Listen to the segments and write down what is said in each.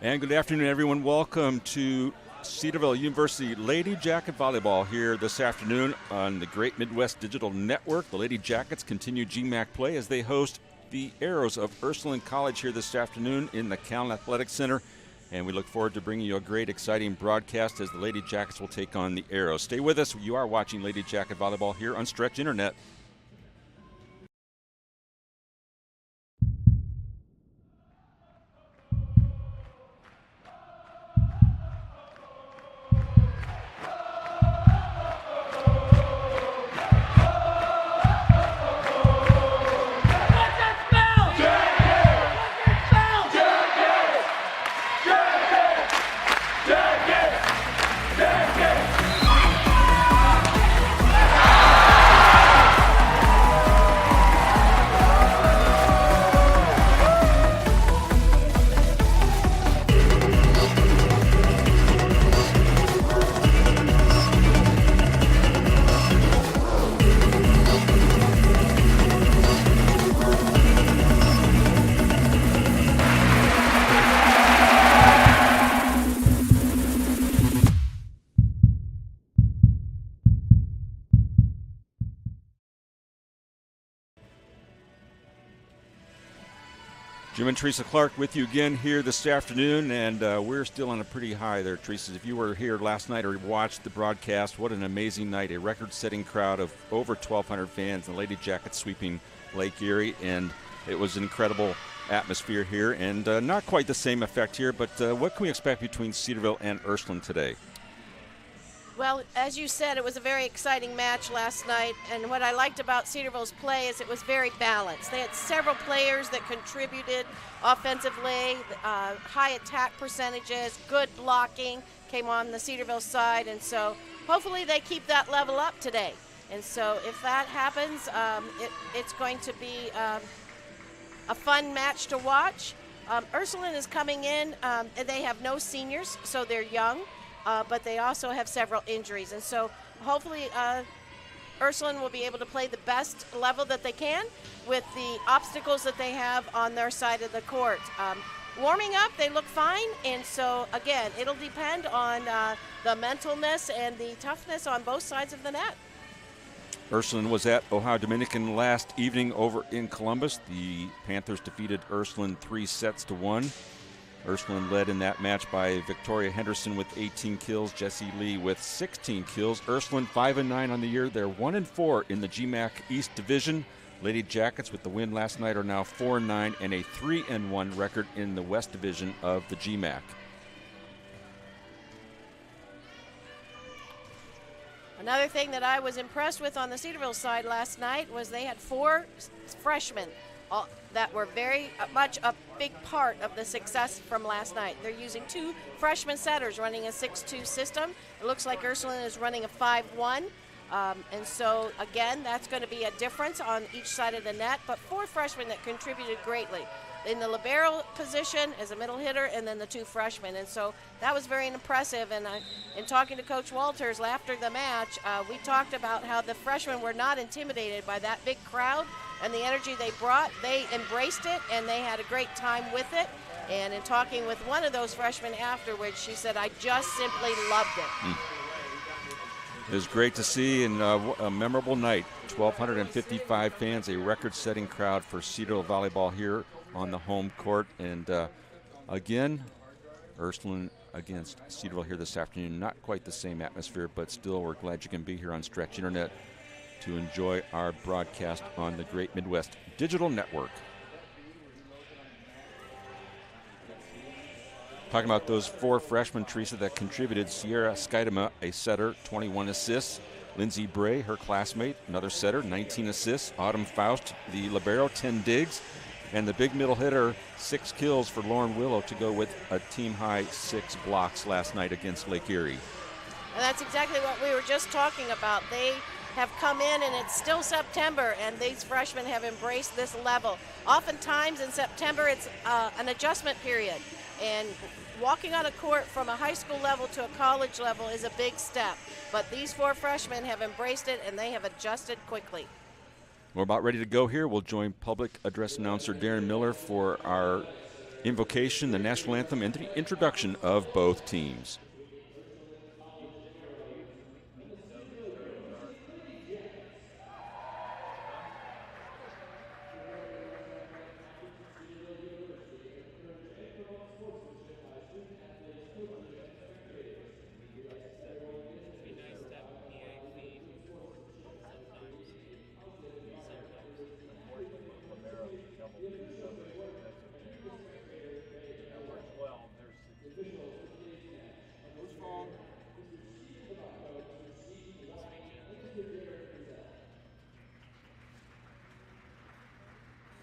And good afternoon, everyone. Welcome to Cedarville University Lady Jacket Volleyball here this afternoon on the Great Midwest Digital Network. The Lady Jackets continue GMAC play as they host the Arrows of Ursuline College here this afternoon in the Callan Athletic Center. And we look forward to bringing you a great, exciting broadcast as the Lady Jackets will take on the Arrows. Stay with us. You are watching Lady Jacket Volleyball here on Stretch Internet. Jim and Teresa Clark with you again here this afternoon, and we're still on a pretty high there, Teresa. If you were here last night or watched the broadcast, what an amazing night. A record-setting crowd of over 1,200 fans, the Lady Jackets sweeping Lake Erie, and it was an incredible atmosphere here, and not quite the same effect here, but what can we expect between Cedarville and Ursuline today? Well, as you said, it was a very exciting match last night, and what I liked about Cedarville's play is it was very balanced. They had several players that contributed offensively, high attack percentages, good blocking came on the Cedarville side, and so hopefully they keep that level up today. And so if that happens, it's going to be a fun match to watch. Ursuline is coming in, and they have no seniors, so they're young. But they also have several injuries. And so hopefully Ursuline will be able to play the best level that they can with the obstacles that they have on their side of the court. Warming up, they look fine. And so, again, it'll depend on the mentalness and the toughness on both sides of the net. Ursuline was at Ohio Dominican last evening over in Columbus. The Panthers defeated Ursuline 3-1. Ursuline led in that match by Victoria Henderson with 18 kills, Jessie Lee with 16 kills. Ursuline 5-9 on the year. They're 1-4 in the GMAC East Division. Lady Jackets with the win last night are now 4-9 and a 3-1 record in the West Division of the GMAC. Another thing that I was impressed with on the Cedarville side last night was they had 4 freshmen that were very much a big part of the success from last night. They're using 2 freshman setters running a 6-2 system. It looks like Ursuline is running a 5-1. And so, again, that's going to be a difference on each side of the net, but 4 freshmen that contributed greatly. In the libero position as a middle hitter, and then the 2 freshmen. And so that was very impressive. And in talking to Coach Walters after the match, we talked about how the freshmen were not intimidated by that big crowd and the energy they brought. They embraced it, and they had a great time with it. And in talking with one of those freshmen afterwards, she said, I just simply loved it. It was great to see, and a memorable night. 1,255 fans, a record-setting crowd for Cedarville Volleyball here on the home court. And again, Ursuline against Cedarville here this afternoon. Not quite the same atmosphere, but still we're glad you can be here on Stretch Internet to enjoy our broadcast on the Great Midwest Digital Network. Talking about those 4 freshmen, Teresa, that contributed. Sierra Skidema, a setter, 21 assists. Lindsay Bray, her classmate, another setter, 19 assists. Autumn Faust, the libero, 10 digs. And the big middle hitter, 6 kills for Lauren Willow to go with a team-high 6 blocks last night against Lake Erie. And that's exactly what we were just talking about. They have come in, and it's still September, and these freshmen have embraced this level. Oftentimes in September, it's an adjustment period. And walking on a court from a high school level to a college level is a big step. But these 4 freshmen have embraced it, and they have adjusted quickly. We're about ready to go here. We'll join public address announcer Darren Miller for our invocation, the national anthem, and the introduction of both teams.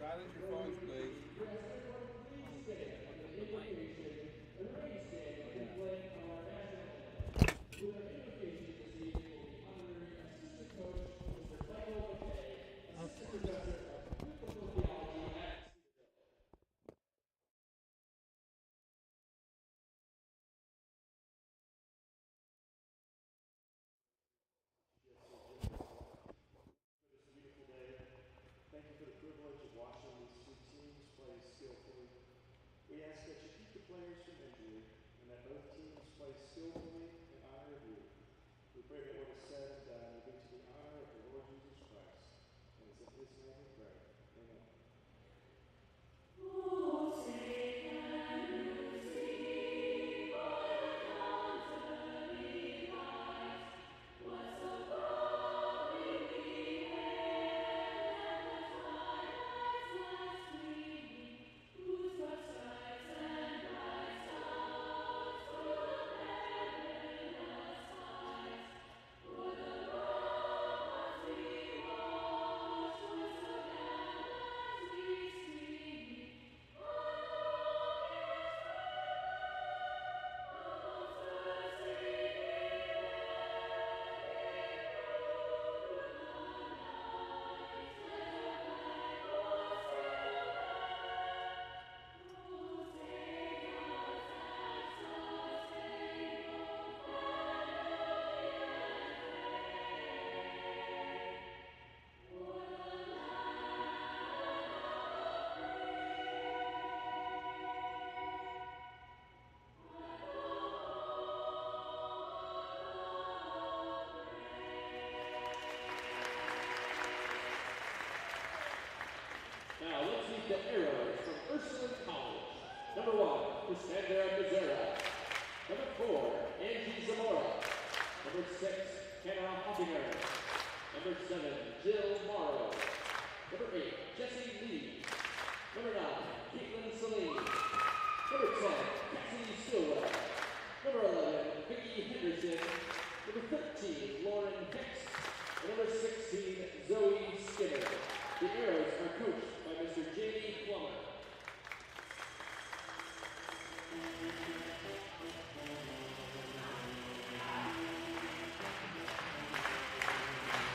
Silence your phones, please. Thank you for the privilege of watching these two teams play skillfully. We ask that you keep the players from injury and that both teams play skillfully in honor of you. We pray that what is said and done will be to the honor of the Lord Jesus Christ. And it's in his name we pray. Amen. Now let's meet the arrows from Ursuline College. Number 1, Cassandra Mazzara. Number 4, Angie Zamora. Number 6, Hannah Hoppinger. Number 7, Jill Morrow. Number 8, Jessie Lee. Number 9, Caitlin Saline. Number 10, Cassie Stillwell. Number 11, Vicki Henderson. Number 13, Lauren Hicks. And number 16, Zoe Skinner. The arrows are coached by Mr. Jamie Plummer.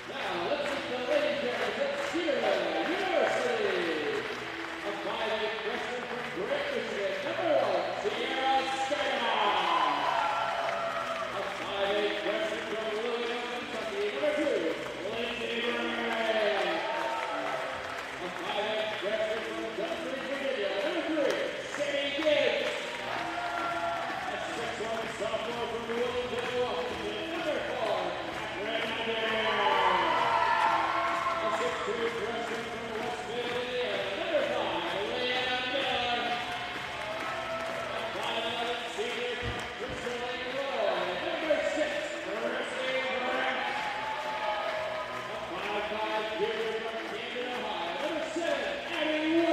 Now, let's meet the lady arrows at Cedarville University. A 5'8" freshman from Grant, Michigan, number 1, Sierra Skyhawk. A 5'8" freshman from Louisville, Kentucky, number 2, Lindsay Gray. A 5'8" freshman from Guthrie, Virginia, number 3, Sammy Gibbs. A 6'1" sophomore from Louisville, Washington, number 4, Catherine Adair. A 6'2" freshman from Westville, Indiana, number 5, Leanna Miller. A 5'11" senior from Ursuline, Illinois, number 6, Christy Grant. A 5'5" junior from Camden, Ohio, number 7, Abby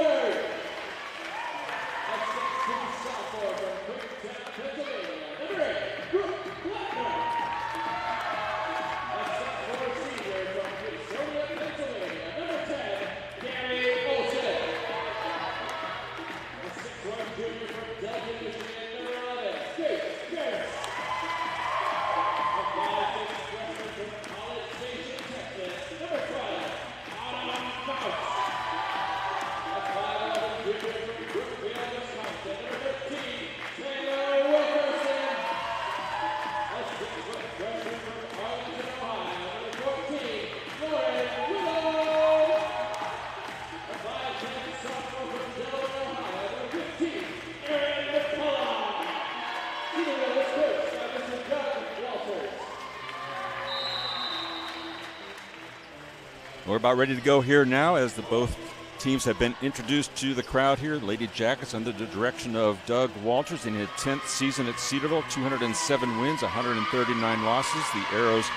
We're about ready to go here now as both teams have been introduced to the crowd here. Lady Jackets under the direction of Doug Walters in his 10th season at Cedarville, 207 wins, 139 losses. The Arrows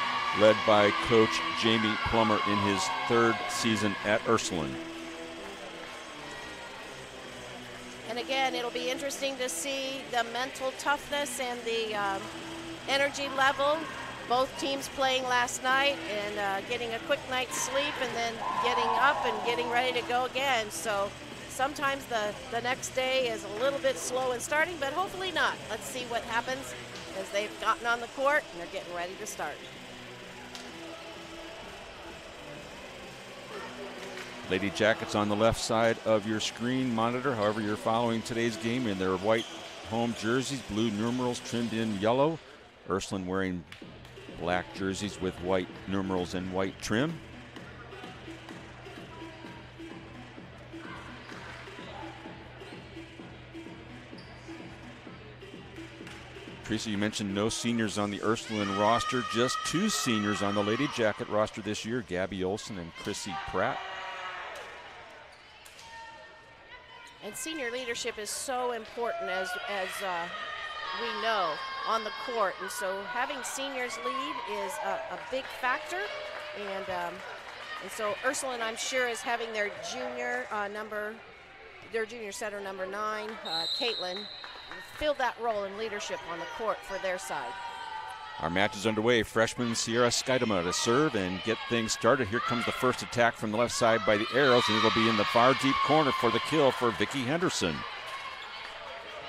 led by Coach Jamie Plummer in his 3rd season at Ursuline. And again, it'll be interesting to see the mental toughness and the energy level. Both teams playing last night and getting a quick night's sleep and then getting up and getting ready to go again. So sometimes the next day is a little bit slow in starting, but hopefully not. Let's see what happens as they've gotten on the court and they're getting ready to start. Lady Jackets on the left side of your screen monitor, however you're following today's game, in their white home jerseys, blue numerals trimmed in yellow. Ursuline wearing black jerseys with white numerals and white trim. Teresa, you mentioned no seniors on the Ursuline roster, just 2 seniors on the Lady Jacket roster this year, Gabby Olson and Chrissy Pratt. And senior leadership is so important as we know on the court, and so having seniors lead is a big factor. And so Ursuline, I'm sure, is having their junior setter number 9, Caitlin, fill that role in leadership on the court for their side. Our match is underway. Freshman Sierra Skidema to serve and get things started. Here comes the first attack from the left side by the Arrows, and it'll be in the far deep corner for the kill for Vicki Henderson.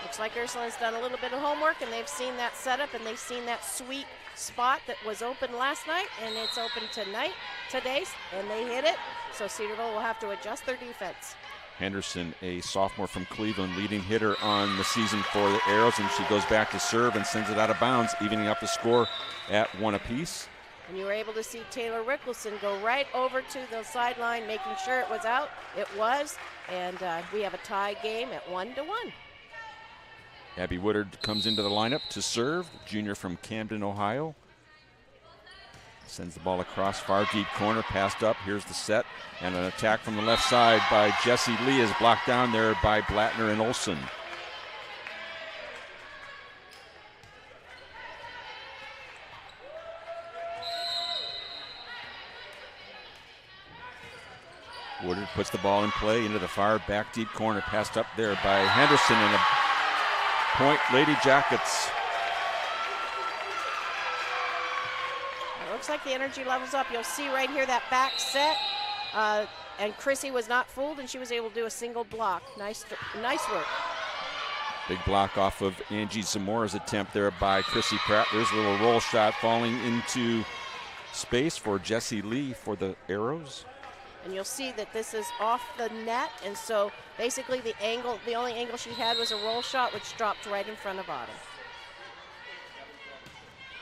Looks like Ursuline's done a little bit of homework, and they've seen that setup, and they've seen that sweet spot that was open last night, and it's open today, and they hit it. So Cedarville will have to adjust their defense. Henderson, a sophomore from Cleveland, leading hitter on the season for the Arrows, and she goes back to serve and sends it out of bounds, evening up the score at 1 apiece. And you were able to see Taylor Rickelson go right over to the sideline, making sure it was out. It was, and we have a tie game at 1-1. Abby Woodard comes into the lineup to serve, junior from Camden, Ohio. Sends the ball across far deep corner, passed up. Here's the set, and an attack from the left side by Jessie Lee is blocked down there by Blattner and Olson. Woodard puts the ball in play into the far back deep corner, passed up there by Henderson, and a point, Lady Jackets. Looks like the energy level's up. You'll see right here that back set, and Chrissy was not fooled, and she was able to do a single block. Nice work. Big block off of Angie Zamora's attempt there by Chrissy Pratt. There's a little roll shot falling into space for Jessie Lee for the Arrows. And you'll see that this is off the net, and so basically the only angle she had was a roll shot, which dropped right in front of Autumn.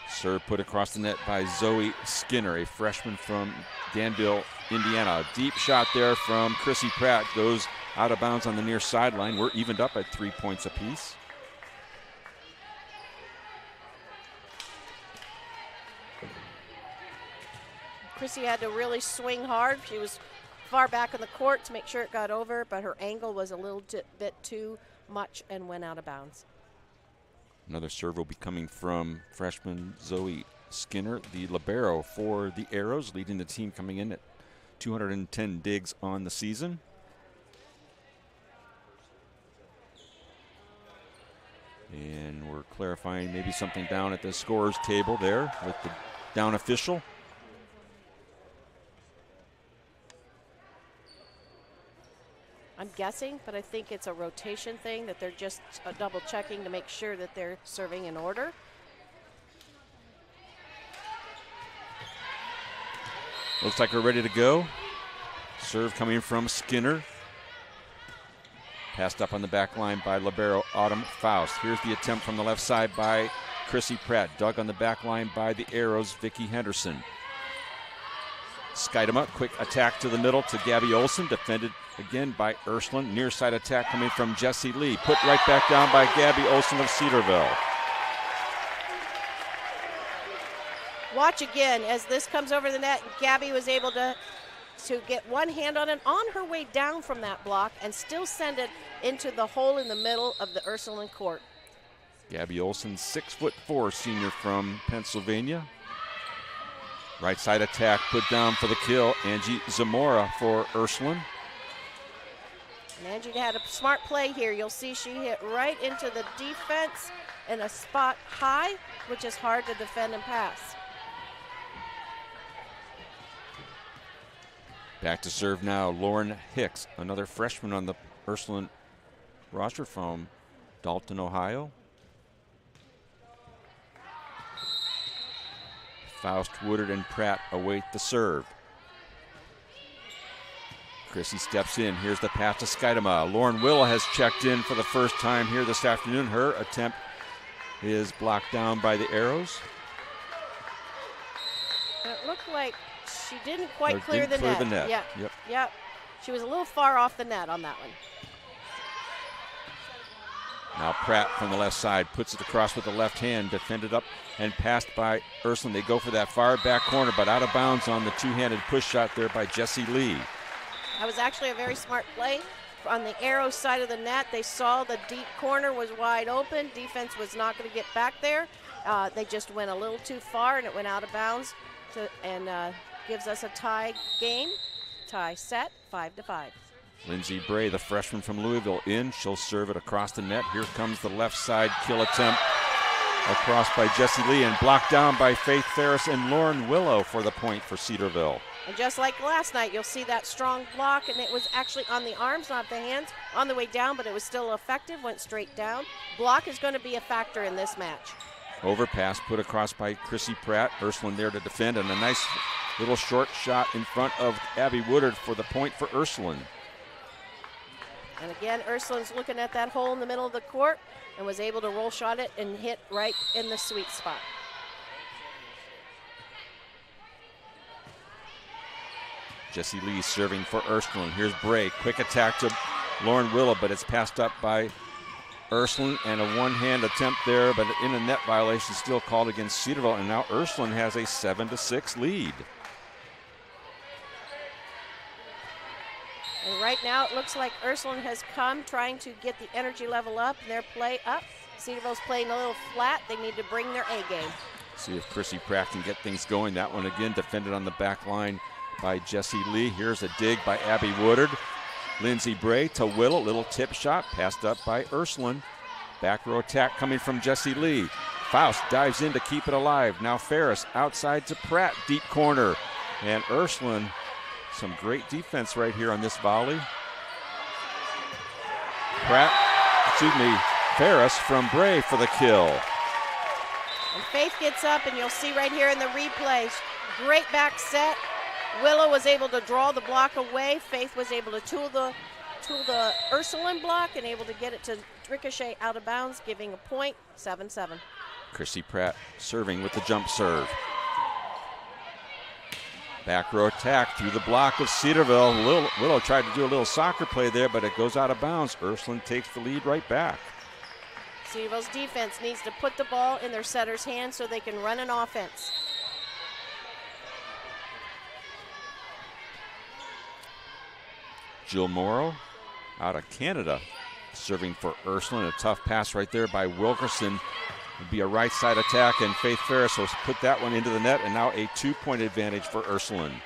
Serve put across the net by Zoe Skinner, a freshman from Danville, Indiana. Deep shot there from Chrissy Pratt, goes out of bounds on the near sideline. We're evened up at 3 points apiece. Chrissy had to really swing hard. She was far back in the court to make sure it got over, but her angle was a little bit too much and went out of bounds. Another serve will be coming from freshman Zoe Skinner, the libero for the Arrows, leading the team, coming in at 210 digs on the season. And we're clarifying maybe something down at the scorer's table there with the down official. I'm guessing, but I think it's a rotation thing, that they're just double checking to make sure that they're serving in order. Looks like we're ready to go. Serve coming from Skinner. Passed up on the back line by libero Autumn Faust. Here's the attempt from the left side by Chrissy Pratt. Dug on the back line by the Arrows, Vicki Henderson. Skidema, quick attack to the middle to Gabby Olson, defended again by Ursuline. Near side attack coming from Jessie Lee, put right back down by Gabby Olson of Cedarville. Watch again as this comes over the net. Gabby was able to to get one hand on it on her way down from that block and still send it into the hole in the middle of the Ursuline court. Gabby Olson, 6'4", senior from Pennsylvania. Right side attack put down for the kill. Angie Zamora for Ursuline. And Angie had a smart play here. You'll see she hit right into the defense in a spot high, which is hard to defend and pass. Back to serve now, Lauren Hicks, another freshman on the Ursuline roster from Dalton, Ohio. Faust, Woodard, and Pratt await the serve. Chrissy steps in. Here's the pass to Skidema. Lauren Will has checked in for the first time here this afternoon. Her attempt is blocked down by the arrows. It looked like she didn't quite clear the net. Yeah. Yep. Yep. She was a little far off the net on that one. Now Pratt from the left side puts it across with the left hand, defended up and passed by Ursuline. They go for that far back corner, but out of bounds on the two-handed push shot there by Jessie Lee. That was actually a very smart play. On the arrow side of the net, they saw the deep corner was wide open. Defense was not going to get back there. They just went a little too far, and it went out of bounds, and gives us a tie game. Tie set, 5-5. Lindsey Bray, the freshman from Louisville, in. She'll serve it across the net. Here comes the left side kill attempt across by Jessie Lee and blocked down by Faith Ferris and Lauren Willow for the point for Cedarville. And just like last night, you'll see that strong block, and it was actually on the arms, not the hands, on the way down, but it was still effective, went straight down. Block is going to be a factor in this match. Overpass put across by Chrissy Pratt. Ursuline there to defend, and a nice little short shot in front of Abby Woodard for the point for Ursuline. And again, Ursuline's looking at that hole in the middle of the court and was able to roll shot it and hit right in the sweet spot. Jessie Lee serving for Ursuline. Here's Bray. Quick attack to Lauren Willow, but it's passed up by Ursuline, and a one-hand attempt there, but in a net violation still called against Cedarville, and now Ursuline has a 7-6 lead. And right now it looks like Ursuline has come trying to get the energy level up and their play up. Cedarville's playing a little flat. They need to bring their A game. See if Chrissy Pratt can get things going. That one again defended on the back line by Jessie Lee. Here's a dig by Abby Woodard. Lindsey Bray to Willow, little tip shot, passed up by Ursuline. Back row attack coming from Jessie Lee. Faust dives in to keep it alive. Now Ferris outside to Pratt, deep corner. And Ursuline, some great defense right here on this volley. Ferris from Bray for the kill. And Faith gets up, and you'll see right here in the replay, great back set. Willow was able to draw the block away. Faith was able to tool the Ursuline block and able to get it to ricochet out of bounds, giving a point, 7-7. Chrissy Pratt serving with the jump serve. Back row attack through the block of Cedarville. Willow tried to do a little soccer play there, but it goes out of bounds. Ursuline takes the lead right back. Cedarville's defense needs to put the ball in their setter's hands so they can run an offense. Jill Morrow out of Canada serving for Ursuline. A tough pass right there by Wilkerson. Would be a right side attack, and Faith Ferris will put that one into the net, and now a 2-point advantage for Ursuline.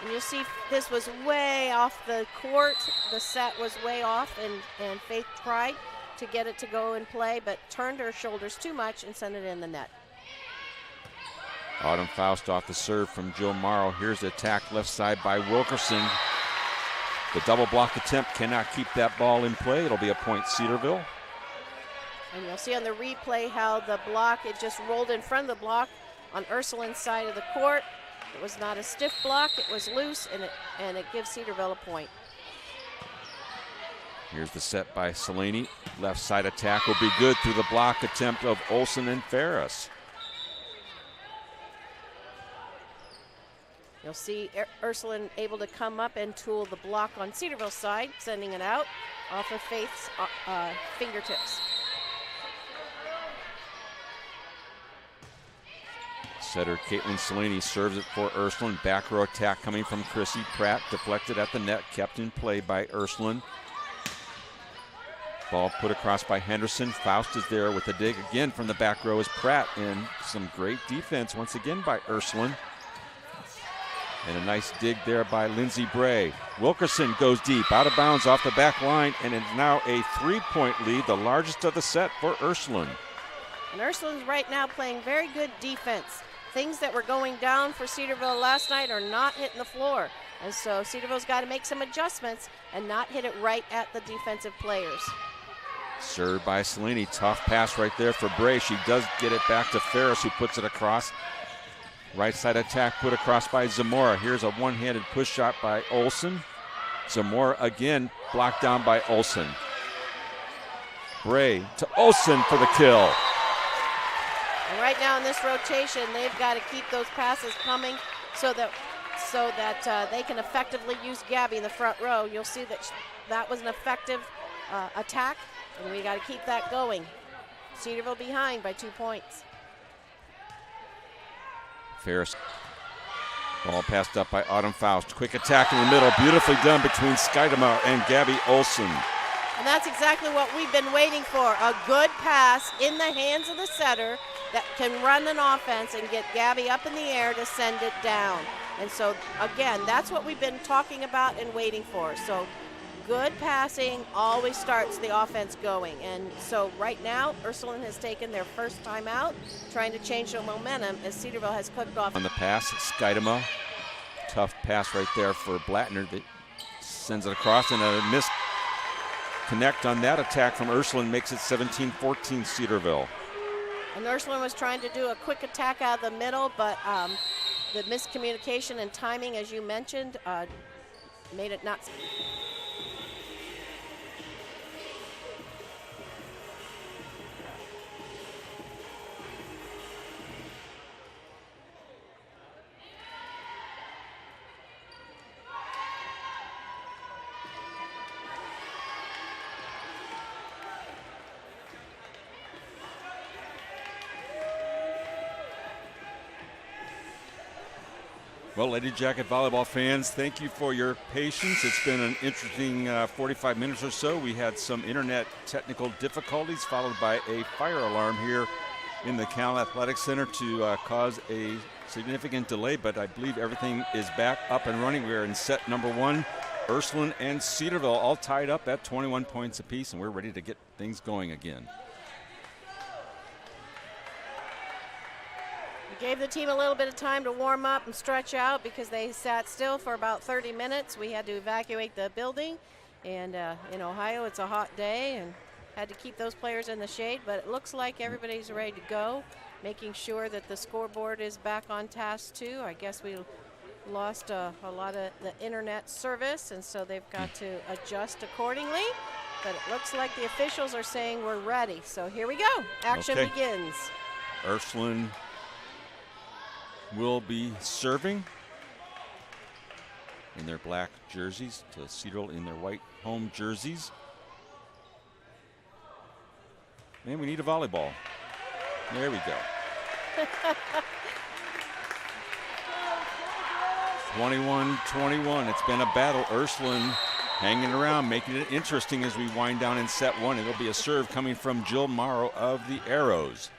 And you'll see this was way off the court. The set was way off, and Faith tried to get it to go and play, but turned her shoulders too much and sent it in the net. Autumn Faust off the serve from Jill Morrow. Here's the attack left side by Wilkerson. The double block attempt cannot keep that ball in play. It'll be a point Cedarville. And you'll see on the replay how the block, it just rolled in front of the block on Ursuline's side of the court. It was not a stiff block, it was loose, and it gives Cedarville a point. Here's the set by Selene. Left side attack will be good through the block attempt of Olson and Ferris. You'll see Ursuline able to come up and tool the block on Cedarville's side, sending it out off of Faith's fingertips. Setter Caitlin Salini serves it for Ursuline. Back row attack coming from Chrissy Pratt. Deflected at the net, kept in play by Ursuline. Ball put across by Henderson. Faust is there with the dig again from the back row is Pratt. And some great defense once again by Ursuline. And a nice dig there by Lindsey Bray. Wilkerson goes deep, out of bounds off the back line, and it's now a 3-point lead, the largest of the set for Ursuline. And Ursuline's right now playing very good defense. Things that were going down for Cedarville last night are not hitting the floor. And so Cedarville's got to make some adjustments and not hit it right at the defensive players. Served by Salini, tough pass right there for Bray. She does get it back to Ferris, who puts it across. Right side attack put across by Zamora. Here's a one-handed push shot by Olsen. Zamora again blocked down by Olsen. Bray to Olsen for the kill. And right now in this rotation, they've got to keep those passes coming so that they can effectively use Gabby in the front row. You'll see that that was an effective attack, and we got to keep that going. Cedarville behind by 2 points. Ferris. Ball passed up by Autumn Faust. Quick attack in the middle. Beautifully done between Skydemar and Gabby Olsen. And that's exactly what we've been waiting for. A good pass in the hands of the setter that can run an offense and get Gabby up in the air to send it down. And so, again, that's what we've been talking about and waiting for. So good passing always starts the offense going. And so right now, Ursuline has taken their first time out, trying to change the momentum as Cedarville has clicked off. On the pass, Skydema. Tough pass right there for Blattner that sends it across, and a missed connect on that attack from Ursuline makes it 17-14 Cedarville. And Ursuline was trying to do a quick attack out of the middle, but the miscommunication and timing, as you mentioned, made it not. Well, Lady Jacket volleyball fans, thank you for your patience. It's been an interesting 45 minutes or so. We had some internet technical difficulties followed by a fire alarm here in the Cal Athletic Center to cause a significant delay, but I believe everything is back up and running. We are in set number one. Ursuline and Cedarville all tied up at 21 points apiece, and we're ready to get things going again. Gave the team a little bit of time to warm up and stretch out because they sat still for about 30 minutes. We had to evacuate the building, and in Ohio it's a hot day and had to keep those players in the shade, but it looks like everybody's ready to go, making sure that the scoreboard is back on task too. I guess we lost a lot of the internet service, and so they've got to adjust accordingly, but it looks like the officials are saying we're ready. So here we go. Action begins. Ursuline will be serving in their black jerseys to Cedarville in their white home jerseys. And we need a volleyball. There we go. 21-21. It's been a battle. Ursuline hanging around, making it interesting as we wind down in set one. It'll be a serve coming from Jill Morrow of the Arrows.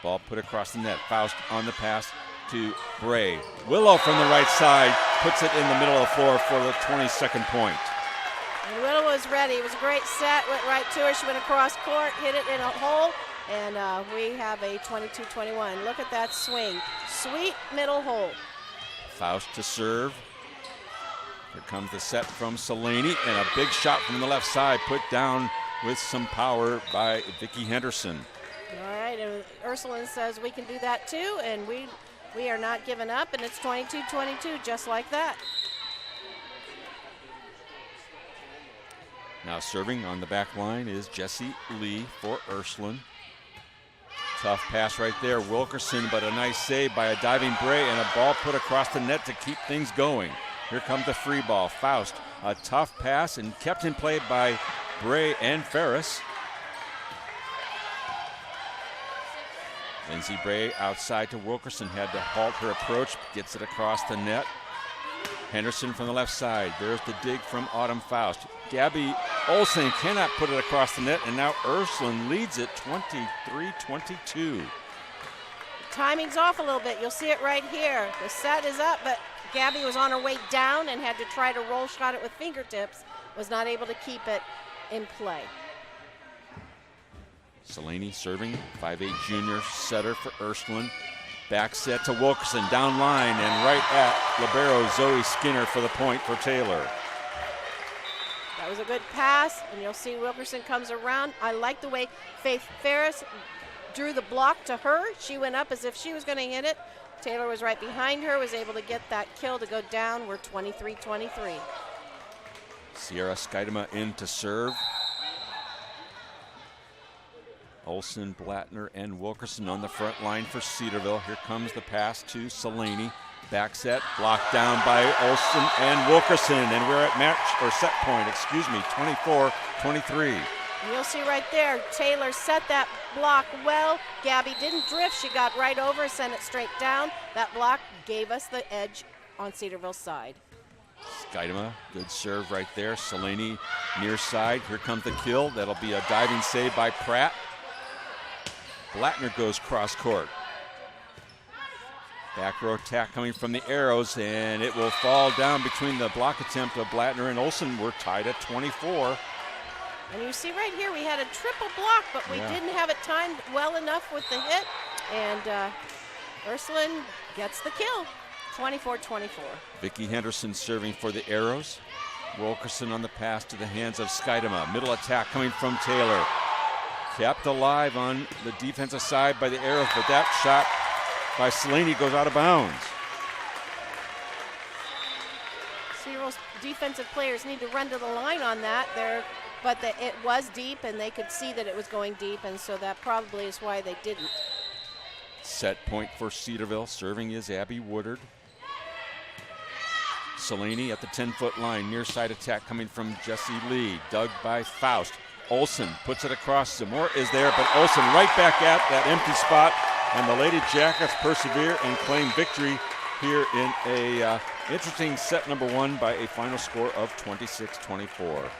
Ball put across the net. Faust on the pass to Bray. Willow from the right side puts it in the middle of the floor for the 22nd point. And Willow was ready. It was a great set, went right to her. She went across court, hit it in a hole, and we have a 22-21. Look at that swing. Sweet middle hole. Faust to serve. Here comes the set from Salini, and a big shot from the left side put down with some power by Vicki Henderson. All right, and Ursuline says we can do that too, and we are not giving up, and it's 22-22, just like that. Now serving on the back line is Jessie Lee for Ursuline. Tough pass right there, Wilkerson, but a nice save by a diving Bray, and a ball put across the net to keep things going. Here comes the free ball. Faust, a tough pass and kept in play by Bray and Ferris. Lindsey Bray outside to Wilkerson, had to halt her approach, gets it across the net. Henderson from the left side. There's the dig from Autumn Faust. Gabby Olsen cannot put it across the net, and now Ursuline leads it 23-22. Timing's off a little bit. You'll see it right here. The set is up, but Gabby was on her way down and had to try to roll shot it with fingertips. Was not able to keep it in play. Selaney serving, 5'8" junior setter for Ursuline. Back set to Wilkerson, down line, and right at libero Zoe Skinner for the point for Taylor. That was a good pass, and you'll see Wilkerson comes around. I like the way Faith Ferris drew the block to her. She went up as if she was going to hit it. Taylor was right behind her, was able to get that kill to go down. We're 23-23. Sierra Skidema in to serve. Olsen, Blattner, and Wilkerson on the front line for Cedarville. Here comes the pass to Selaney. Back set, blocked down by Olsen and Wilkerson, and we're at match, or set point, 24-23. And you'll see right there, Taylor set that block well. Gabby didn't drift, she got right over, sent it straight down. That block gave us the edge on Cedarville's side. Skidema, good serve right there. Selaney near side, here comes the kill. That'll be a diving save by Pratt. Blattner goes cross court. Back row attack coming from the Arrows, and it will fall down between the block attempt of Blattner and Olsen. We're tied at 24. And you see right here, we had a triple block, but we didn't have it timed well enough with the hit. And Ursuline gets the kill, 24-24. Vicki Henderson serving for the Arrows. Wilkerson on the pass to the hands of Skidema. Middle attack coming from Taylor. Kept alive on the defensive side by the Arrows, but that shot by Selaney goes out of bounds. Cedarville's defensive players need to run to the line on that there, but it was deep, and they could see that it was going deep, and so that probably is why they didn't. Set point for Cedarville. Serving is Abby Woodard. Selaney at the 10-foot line. Near side attack coming from Jessie Lee. Dug by Faust. Olsen puts it across. Zamora is there, but Olsen right back at that empty spot. And the Lady Jackets persevere and claim victory here in a interesting set number one by a final score of 26-24.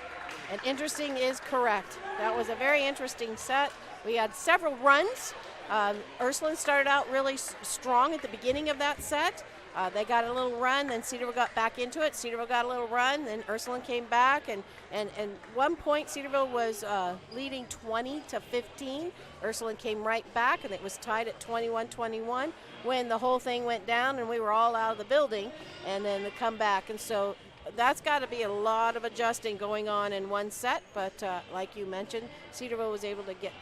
And interesting is correct. That was a very interesting set. We had several runs. Ursuline started out really strong at the beginning of that set. They got a little run, then Cedarville got back into it. Cedarville got a little run, then Ursuline came back, and one point Cedarville was leading 20-15. Ursuline came right back, and it was tied at 21-21 when the whole thing went down and we were all out of the building, and then the comeback. And so that's got to be a lot of adjusting going on in one set, but like you mentioned, Cedarville was able to get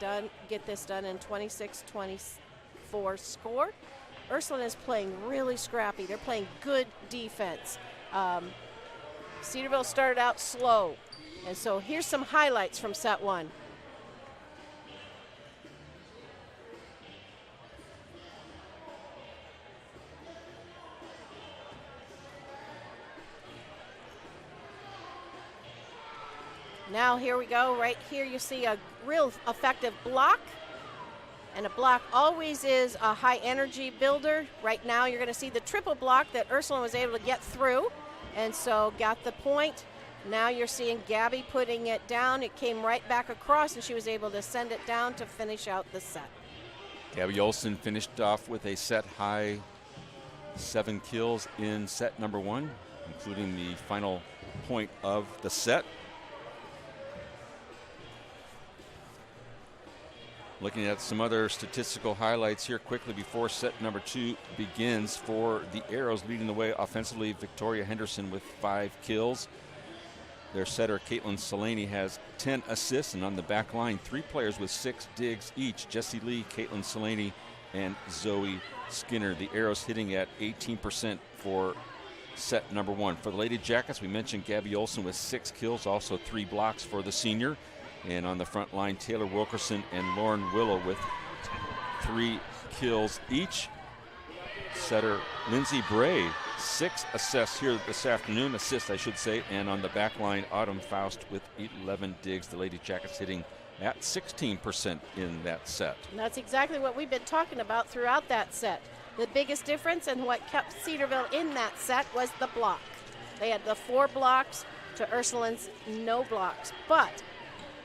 this done in 26-24 score. Ursuline is playing really scrappy. They're playing good defense. Cedarville started out slow, and so here's some highlights from set one. Now here we go. Right here you see a real effective block. And a block always is a high energy builder. Right now you're going to see the triple block that Ursuline was able to get through. And so got the point. Now you're seeing Gabby putting it down. It came right back across, and she was able to send it down to finish out the set. Gabby Olsen finished off with a set high 7 kills in set number one, including the final point of the set. Looking at some other statistical highlights here quickly before set number two begins. For the Arrows, leading the way offensively, Victoria Henderson with 5 kills. Their setter, Caitlin Selaney, has 10 assists, and on the back line, 3 players with 6 digs each. Jessie Lee, Caitlin Selaney, and Zoe Skinner. The Arrows hitting at 18% for set number one. For the Lady Jackets, we mentioned Gabby Olsen with 6 kills, also 3 blocks for the senior. And on the front line, Taylor Wilkerson and Lauren Willow with 3 kills each. Setter Lindsey Bray, 6 assists here this afternoon, assists I should say. And on the back line, Autumn Faust with 11 digs. The Lady Jackets hitting at 16% in that set. And that's exactly what we've been talking about throughout that set. The biggest difference and what kept Cedarville in that set was the block. They had the 4 blocks to Ursuline's no blocks. But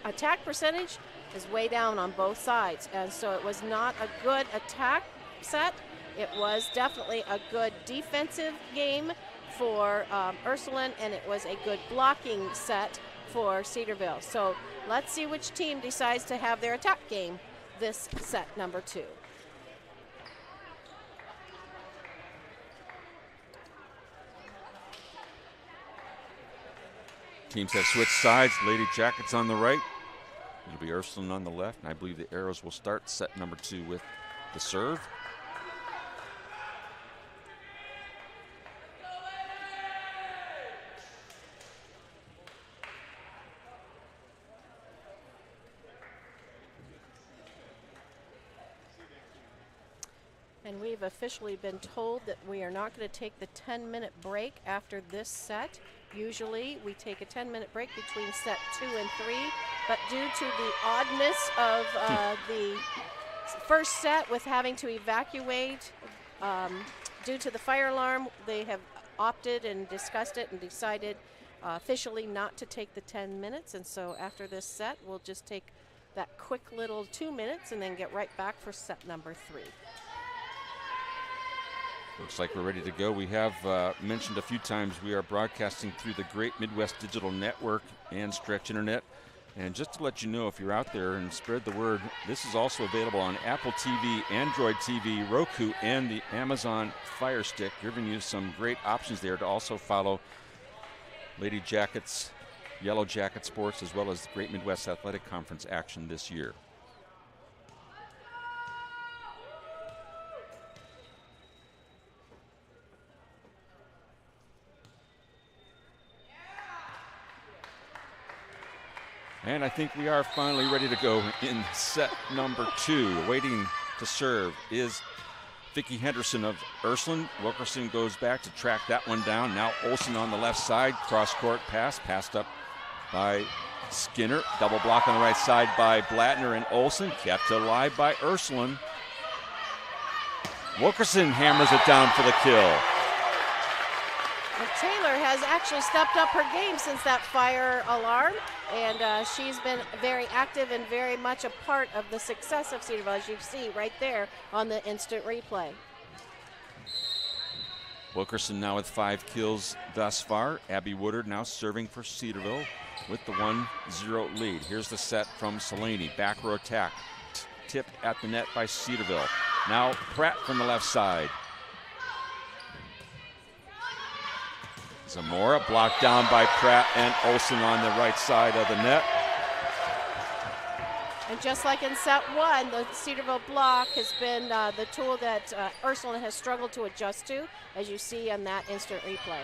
attack percentage is way down on both sides. And so it was not a good attack set. It was definitely a good defensive game for Ursuline, and it was a good blocking set for Cedarville. So let's see which team decides to have their attack game this set number 2. Teams have switched sides. Lady Jackets on the right. It'll be Ursuline on the left. And I believe the arrows will start set number 2 with the serve. And we've officially been told that we are not going to take the 10-minute break after this set. Usually we take a 10-minute break between set 2 and 3, but due to the oddness of the first set with having to evacuate due to the fire alarm, they have opted and discussed it and decided officially not to take the 10 minutes. And so after this set, we'll just take that quick little 2 minutes and then get right back for set number 3. Looks like we're ready to go. We have mentioned a few times we are broadcasting through the Great Midwest Digital Network and Stretch Internet. And just to let you know, if you're out there and spread the word, this is also available on Apple TV, Android TV, Roku, and the Amazon Fire Stick, giving you some great options there to also follow Lady Jackets, Yellow Jacket Sports, as well as the Great Midwest Athletic Conference action this year. And I think we are finally ready to go in set number 2. Waiting to serve is Vicki Henderson of Ursuline. Wilkerson goes back to track that one down. Now Olsen on the left side. Cross-court pass. Passed up by Skinner. Double block on the right side by Blattner and Olsen. Kept alive by Ursuline. Wilkerson hammers it down for the kill. And Taylor has actually stepped up her game since that fire alarm, and she's been very active and very much a part of the success of Cedarville, as you see right there on the instant replay. Wilkerson now with 5 kills thus far. Abby Woodard now serving for Cedarville with the 1-0 lead. Here's the set from Selaney. Back row attack. Tipped at the net by Cedarville. Now Pratt from the left side. Zamora blocked down by Pratt and Olsen on the right side of the net. And just like in set 1, the Cedarville block has been the tool that Ursuline has struggled to adjust to, as you see on that instant replay.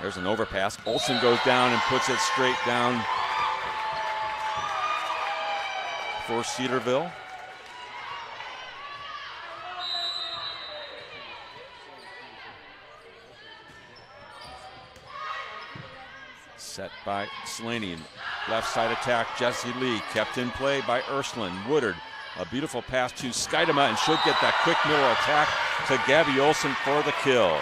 There's an overpass. Olsen goes down and puts it straight down for Cedarville. Set by Slaney. Left side attack, Jesse Lee kept in play by Ursuline. Woodard, a beautiful pass to Skidema, and should get that quick middle attack to Gabby Olsen for the kill.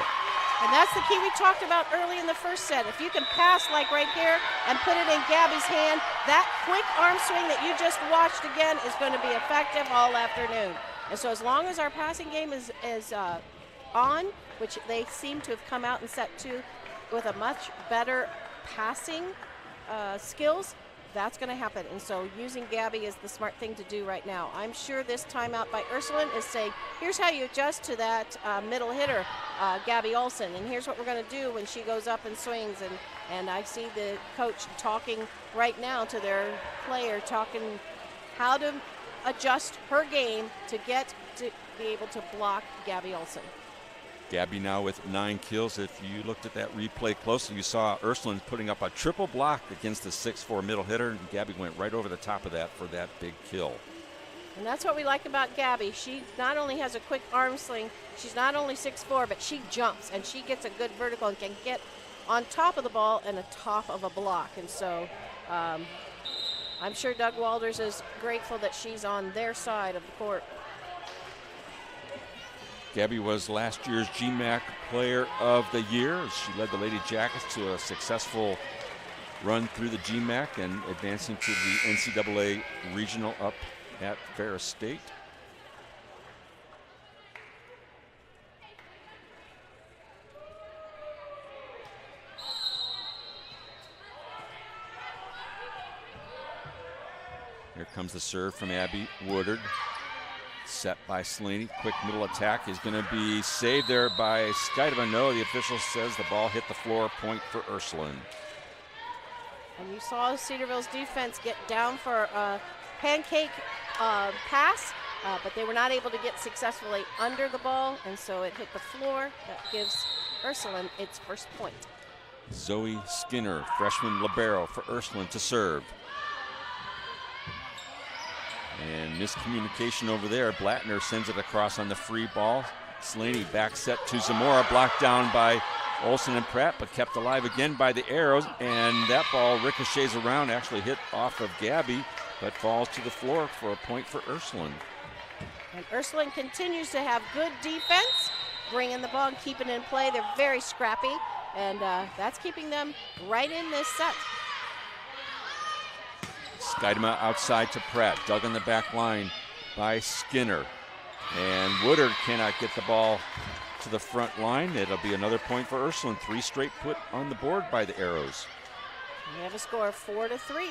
And that's the key we talked about early in the first set. If you can pass like right here and put it in Gabby's hand, that quick arm swing that you just watched again is going to be effective all afternoon. And so as long as our passing game is on, which they seem to have come out in set 2 with a much better passing skills, that's going to happen. And so using Gabby is the smart thing to do right now. I'm sure this timeout by Ursuline is saying, here's how you adjust to that middle hitter, Gabby Olsen, and here's what we're going to do when she goes up and swings. And I see the coach talking right now to their player, talking how to adjust her game to get to be able to block Gabby Olsen. Gabby now with 9 kills. If you looked at that replay closely, you saw Ursuline putting up a triple block against the 6'4" middle hitter, and Gabby went right over the top of that for that big kill. And that's what we like about Gabby. She not only has a quick arm sling, she's not only 6'4", but she jumps, and she gets a good vertical and can get on top of the ball and on top of a block. And so I'm sure Doug Walters is grateful that she's on their side of the court. Gabby was last year's GMAC Player of the Year. She led the Lady Jackets to a successful run through the GMAC and advancing to the NCAA Regional up at Ferris State. Here comes the serve from Abby Woodard. Set by Slaney. Quick middle attack is going to be saved there by Skydova. No, the official says the ball hit the floor. Point for Ursuline. And you saw Cedarville's defense get down for a pancake pass, but they were not able to get successfully under the ball, and so it hit the floor. That gives Ursuline its first point. Zoe Skinner, freshman libero for Ursuline to serve. And miscommunication over there. Blattner sends it across on the free ball. Slaney back set to Zamora, blocked down by Olsen and Pratt, but kept alive again by the arrows. And that ball ricochets around, actually hit off of Gabby, but falls to the floor for a point for Ursuline. And Ursuline continues to have good defense, bringing the ball and keeping it in play. They're very scrappy, and that's keeping them right in this set. Skydema outside to Pratt, dug on the back line by Skinner. And Woodard cannot get the ball to the front line. It'll be another point for Ursuline. 3 straight put on the board by the Arrows. We have a score of 4-3.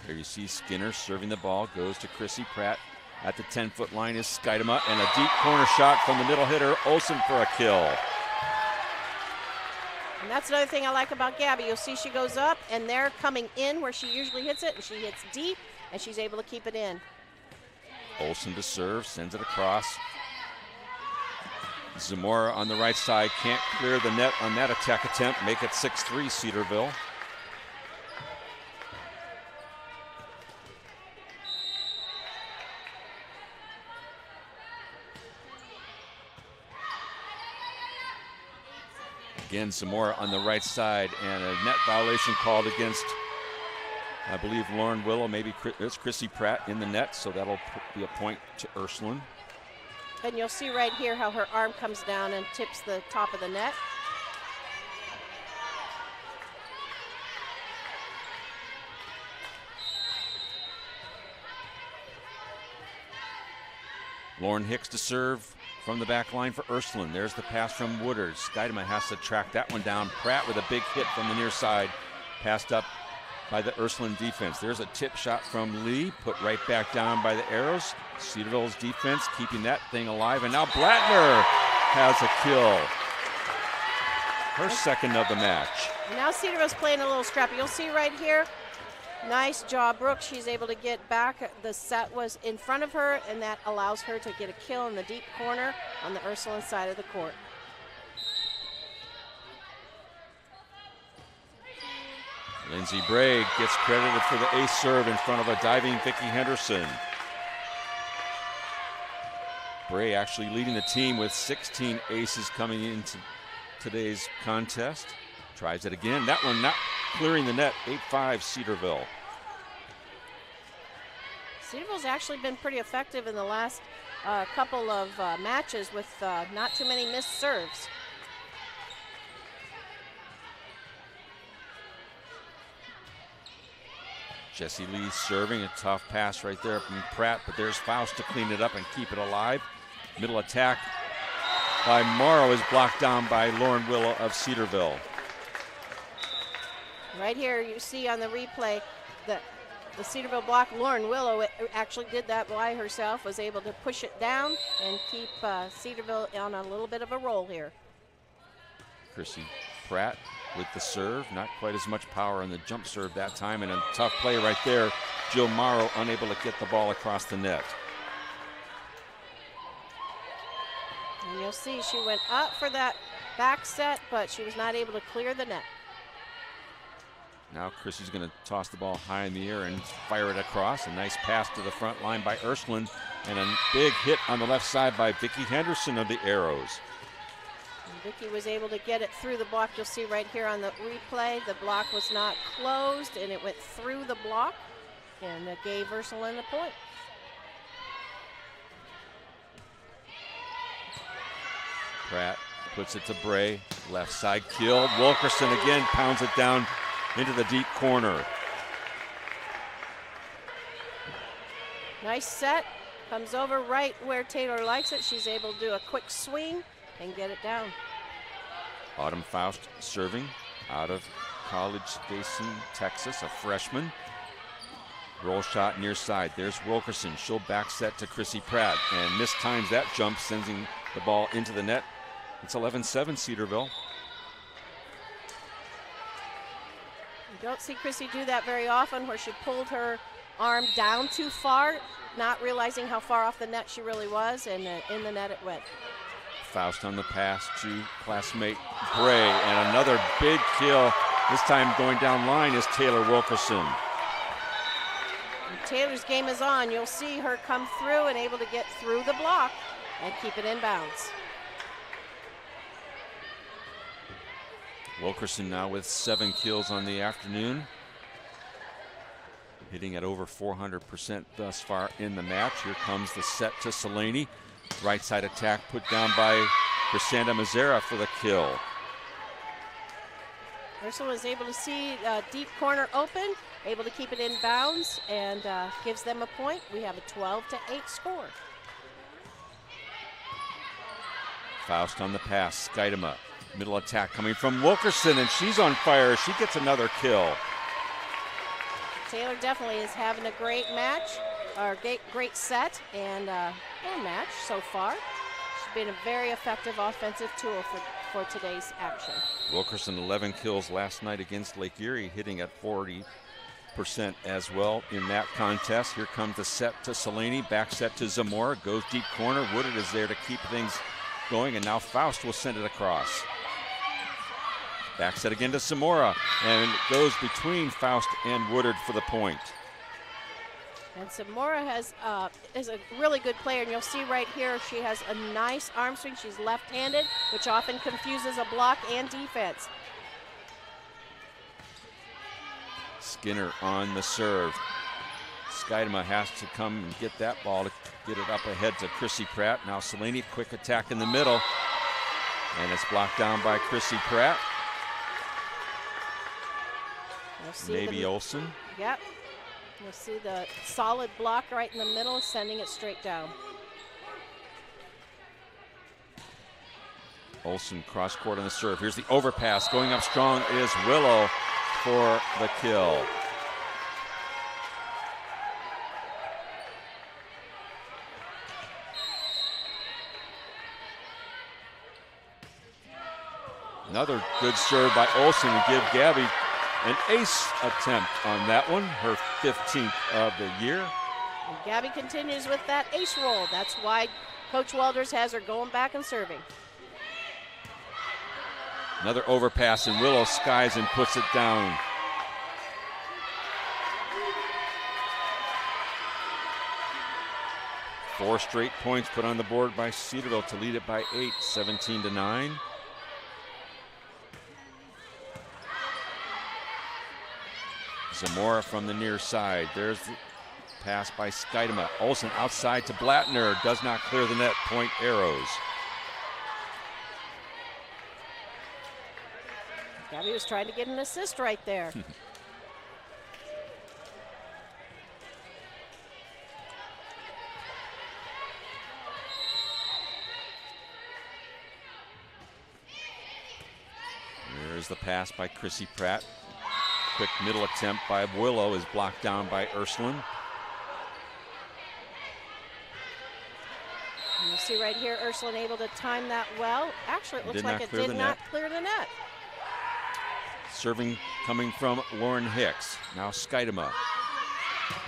There you see Skinner serving the ball, goes to Chrissy Pratt. At the 10-foot line is Skydema, and a deep corner shot from the middle hitter, Olsen, for a kill. And that's another thing I like about Gabby. You'll see she goes up, and they're coming in where she usually hits it, and she hits deep, and she's able to keep it in. Olsen to serve, sends it across. Zamora on the right side, can't clear the net on that attack attempt. Make it 6-3 Cedarville. Again, Zamora on the right side, and a net violation called against, I believe, Lauren Willow. Maybe it's Chrissy Pratt in the net, so that'll be a point to Ursuline. And you'll see right here how her arm comes down and tips the top of the net. Lauren Hicks to serve from the back line for Ursuline. There's the pass from Woodard. Skydema has to track that one down. Pratt with a big hit from the near side. Passed up by the Ursuline defense. There's a tip shot from Lee, put right back down by the Arrows. Cedarville's defense keeping that thing alive. And now Blattner has a kill. Her second of the match. Now Cedarville's playing a little scrappy. You'll see right here. Nice job, Brooks. She's able to get back. The set was in front of her, and that allows her to get a kill in the deep corner on the Ursuline side of the court. Lindsey Bray gets credited for the ace serve in front of a diving Vicki Henderson. Bray actually leading the team with 16 aces coming into today's contest. Tries it again. That one not clearing the net. 8-5 Cedarville. Cedarville's actually been pretty effective in the last couple of matches with not too many missed serves. Jesse Lee serving, a tough pass right there from Pratt, but there's Faust to clean it up and keep it alive. Middle attack by Morrow is blocked down by Lauren Willow of Cedarville. Right here you see on the replay that the Cedarville block, Lauren Willow actually did that by herself, was able to push it down and keep Cedarville on a little bit of a roll here. Chrissy Pratt with the serve, not quite as much power on the jump serve that time, and a tough play right there. Jill Morrow unable to get the ball across the net. And you'll see she went up for that back set, but she was not able to clear the net. Now Chrissy's going to toss the ball high in the air and fire it across. A nice pass to the front line by Ursuline, and a big hit on the left side by Vicki Henderson of the Arrows. Vicky was able to get it through the block. You'll see right here on the replay, the block was not closed and it went through the block, and it gave Ursuline the point. Pratt puts it to Bray, left side killed. Wilkerson again pounds it down into the deep corner. Nice set, comes over right where Taylor likes it. She's able to do a quick swing and get it down. Autumn Faust serving out of College Station, Texas, a freshman. Roll shot near side. There's Wilkerson. She'll back set to Chrissy Pratt and mistimes that jump, sending the ball into the net. It's 11-7 Cedarville. You don't see Chrissy do that very often, where she pulled her arm down too far, not realizing how far off the net she really was, and in the net it went. Faust on the pass to classmate Bray, and another big kill. This time going down line is Taylor Wilkerson. And Taylor's game is on. You'll see her come through and able to get through the block and keep it in bounds. Wilkerson now with 7 kills on the afternoon. Hitting at over 400% thus far in the match. Here comes the set to Selaney. Right side attack put down by Crisanda Mazzara for the kill. Ursula was able to see deep corner open, able to keep it in bounds, and gives them a point. We have a 12-8 score. Faust on the pass, Skidema. Middle attack coming from Wilkerson, and she's on fire. She gets another kill. Taylor definitely is having a great match, or great set and match so far. She's been a very effective offensive tool for today's action. Wilkerson 11 kills last night against Lake Erie, hitting at 40% as well in that contest. Here comes the set to Selaney, back set to Zamora, goes deep corner. Woodard is there to keep things going, and now Faust will send it across. Back set again to Zamora, and it goes between Faust and Woodard for the point. And Zamora is a really good player, and you'll see right here she has a nice arm swing. She's left-handed, which often confuses a block and defense. Skinner on the serve. Skidema has to come and get that ball to get it up ahead to Chrissy Pratt. Now Selaney, quick attack in the middle, and it's blocked down by Chrissy Pratt. Maybe Olsen. Yep. You'll see the solid block right in the middle, sending it straight down. Olsen cross court on the serve. Here's the overpass. Going up strong is Willow for the kill. Another good serve by Olsen to give Gabby an ace attempt on that one, her 15th of the year. And Gabby continues with that ace roll. That's why Coach Welders has her going back and serving. Another overpass, and Willow skies and puts it down. Four straight points put on the board by Cedarville to lead it by 8, 17-9. Zamora from the near side. There's the pass by Skidema. Olsen outside to Blattner. Does not clear the net. Point arrows. Gabby was trying to get an assist right there. There's the pass by Chrissy Pratt. Quick middle attempt by Willow is blocked down by Ursuline. And you'll see right here, Ursuline able to time that well. Actually, it looks like it did not clear the net. Serving coming from Lauren Hicks. Now Skidema.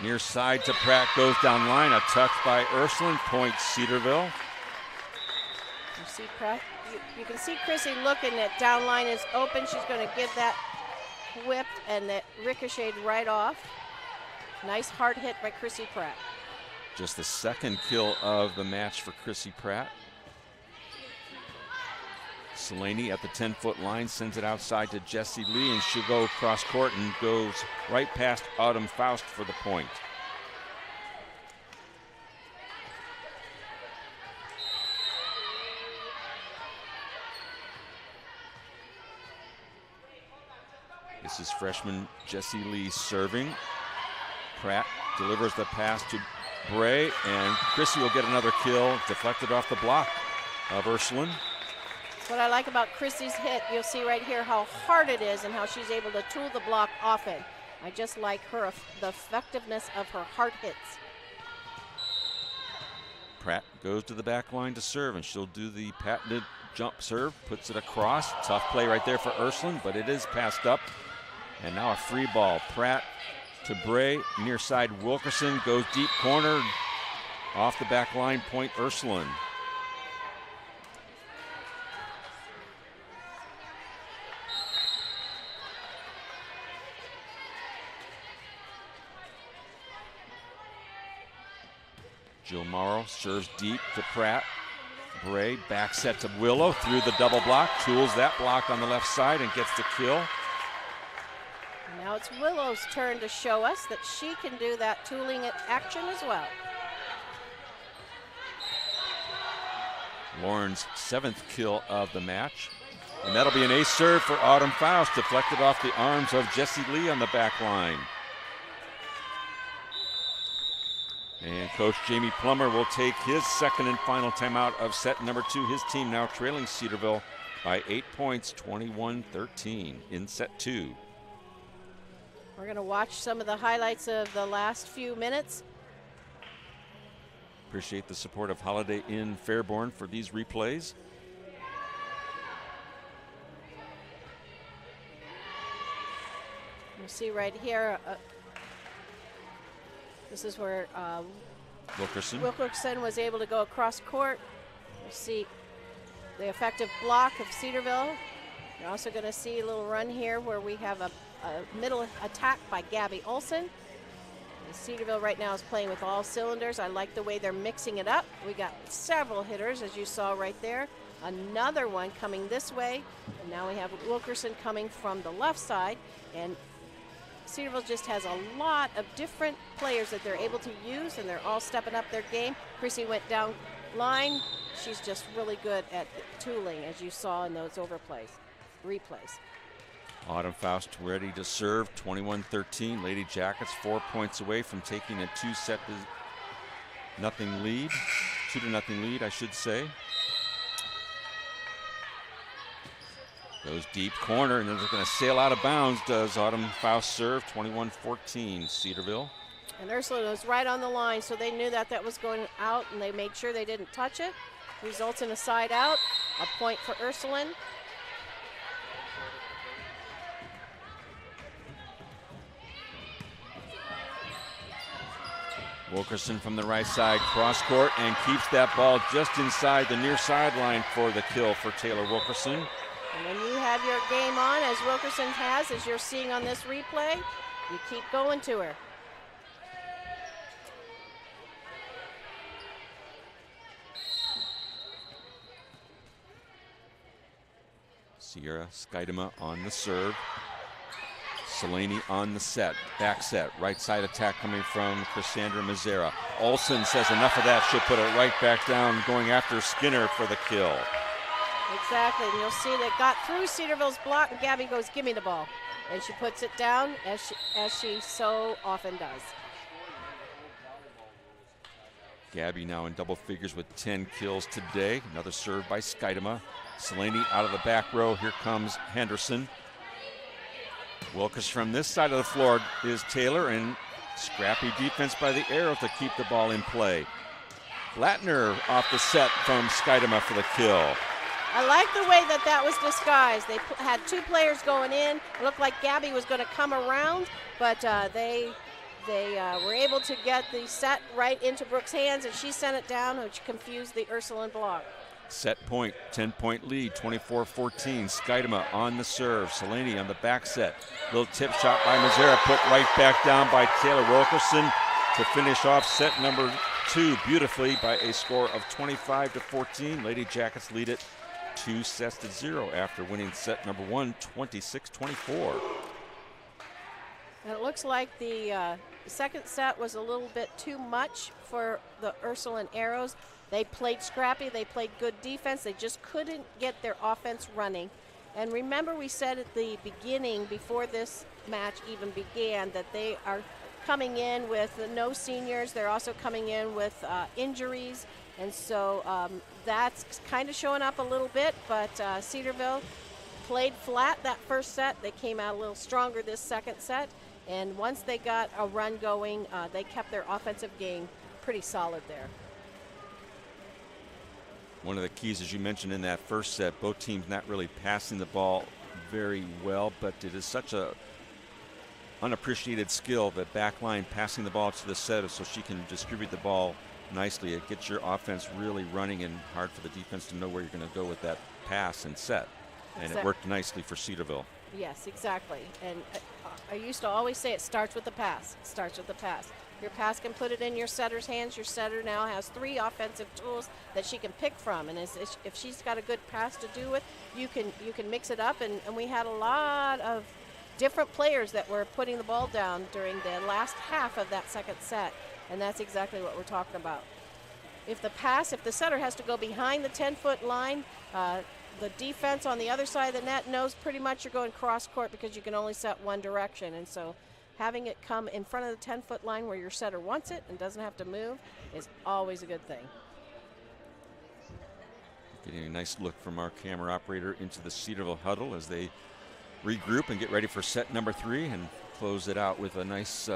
Near side to Pratt, goes down line. A touch by Ursuline, point Cedarville. You see Pratt, you can see Chrissy looking at down line is open. She's going to give that whipped, and that ricocheted right off. Nice hard hit by Chrissy Pratt. Just the second kill of the match for Chrissy Pratt. Celaney at the 10-foot line sends it outside to Jessie Lee, and she'll go cross court and goes right past Autumn Faust for the point. This is freshman Jessie Lee serving. Pratt delivers the pass to Bray, and Chrissy will get another kill, deflected off the block of Ursuline. What I like about Chrissy's hit, you'll see right here how hard it is and how she's able to tool the block often. I just like her, the effectiveness of her hard hits. Pratt goes to the back line to serve, and she'll do the patented jump serve, puts it across. Tough play right there for Ursuline, but it is passed up. And now a free ball. Pratt to Bray, near side Wilkerson, goes deep corner, off the back line, point Ursuline. Jill Morrow serves deep to Pratt. Bray back set to Willow through the double block, tools that block on the left side and gets the kill. Now it's Willow's turn to show us that she can do that tooling action as well. Lauren's 7th kill of the match. And that'll be an ace serve for Autumn Faust, deflected off the arms of Jessie Lee on the back line. And Coach Jamie Plummer will take his second and final timeout of set number 2. His team now trailing Cedarville by 8 points, 21-13 in set 2. We're going to watch some of the highlights of the last few minutes. Appreciate the support of Holiday Inn Fairborn for these replays. You see right here, this is where Wilkerson was able to go across court. You'll see the effective block of Cedarville. You're also going to see a little run here where we have a middle attack by Gabby Olson. And Cedarville right now is playing with all cylinders. I like the way they're mixing it up. We got several hitters, as you saw right there. Another one coming this way. And now we have Wilkerson coming from the left side. And Cedarville just has a lot of different players that they're able to use, and they're all stepping up their game. Chrissy went down line. She's just really good at tooling, as you saw in those replays. Autumn Faust ready to serve, 21-13. Lady Jackets 4 points away from taking a 2-0 lead. 2-0 lead, I should say. Goes deep corner, and then they're going to sail out of bounds, does Autumn Faust serve, 21-14, Cedarville. And Ursuline was right on the line, so they knew that was going out, and they made sure they didn't touch it. Results in a side out, a point for Ursuline. Wilkerson from the right side, cross court, and keeps that ball just inside the near sideline for the kill for Taylor Wilkerson. And when you have your game on, as Wilkerson has, as you're seeing on this replay, you keep going to her. Sierra Skidema on the serve. Celaney on the set, back set, right side attack coming from Cassandra Mazzara. Olson says enough of that, she'll put it right back down, going after Skinner for the kill. Exactly, and you'll see that got through Cedarville's block, and Gabby goes, give me the ball. And she puts it down, as she so often does. Gabby now in double figures with 10 kills today. Another serve by Skidema. Celaney out of the back row, here comes Henderson. Wilkes from this side of the floor is Taylor, and scrappy defense by the Arrow to keep the ball in play. Latner off the set from Skidema for the kill. I like the way that was disguised. They had two players going in. It looked like Gabby was going to come around, but they were able to get the set right into Brooks' hands, and she sent it down, which confused the Ursuline block. Set point, 10-point lead, 24-14. Skidema on the serve. Celaney on the back set. Little tip shot by Mazzara, put right back down by Taylor Wilkerson to finish off set number 2 beautifully by a score of 25-14. Lady Jackets lead it 2-0 after winning set number 1, 26-24. And it looks like the second set was a little bit too much for the Ursuline Arrows. They played scrappy, they played good defense, they just couldn't get their offense running. And remember, we said at the beginning, before this match even began, that they are coming in with no seniors. They're also coming in with injuries. And so that's kind of showing up a little bit, but Cedarville played flat that first set. They came out a little stronger this second set. And once they got a run going, they kept their offensive game pretty solid there. One of the keys, as you mentioned in that first set, both teams not really passing the ball very well, but it is such a unappreciated skill, the back line passing the ball to the setter so she can distribute the ball nicely. It gets your offense really running and hard for the defense to know where you're going to go with that pass and set. And it worked nicely for Cedarville. Yes, exactly. And I used to always say it starts with the pass. It starts with the pass. Your pass can put it in your setter's hands. Your setter now has 3 offensive tools that she can pick from. And if she's got a good pass to do it, you can mix it up. And we had a lot of different players that were putting the ball down during the last half of that second set. And that's exactly what we're talking about. If the setter has to go behind the 10-foot line, the defense on the other side of the net knows pretty much you're going cross court because you can only set one direction. And so having it come in front of the 10-foot line where your setter wants it and doesn't have to move is always a good thing. Getting a nice look from our camera operator into the Cedarville huddle as they regroup and get ready for set number 3 and close it out with a nice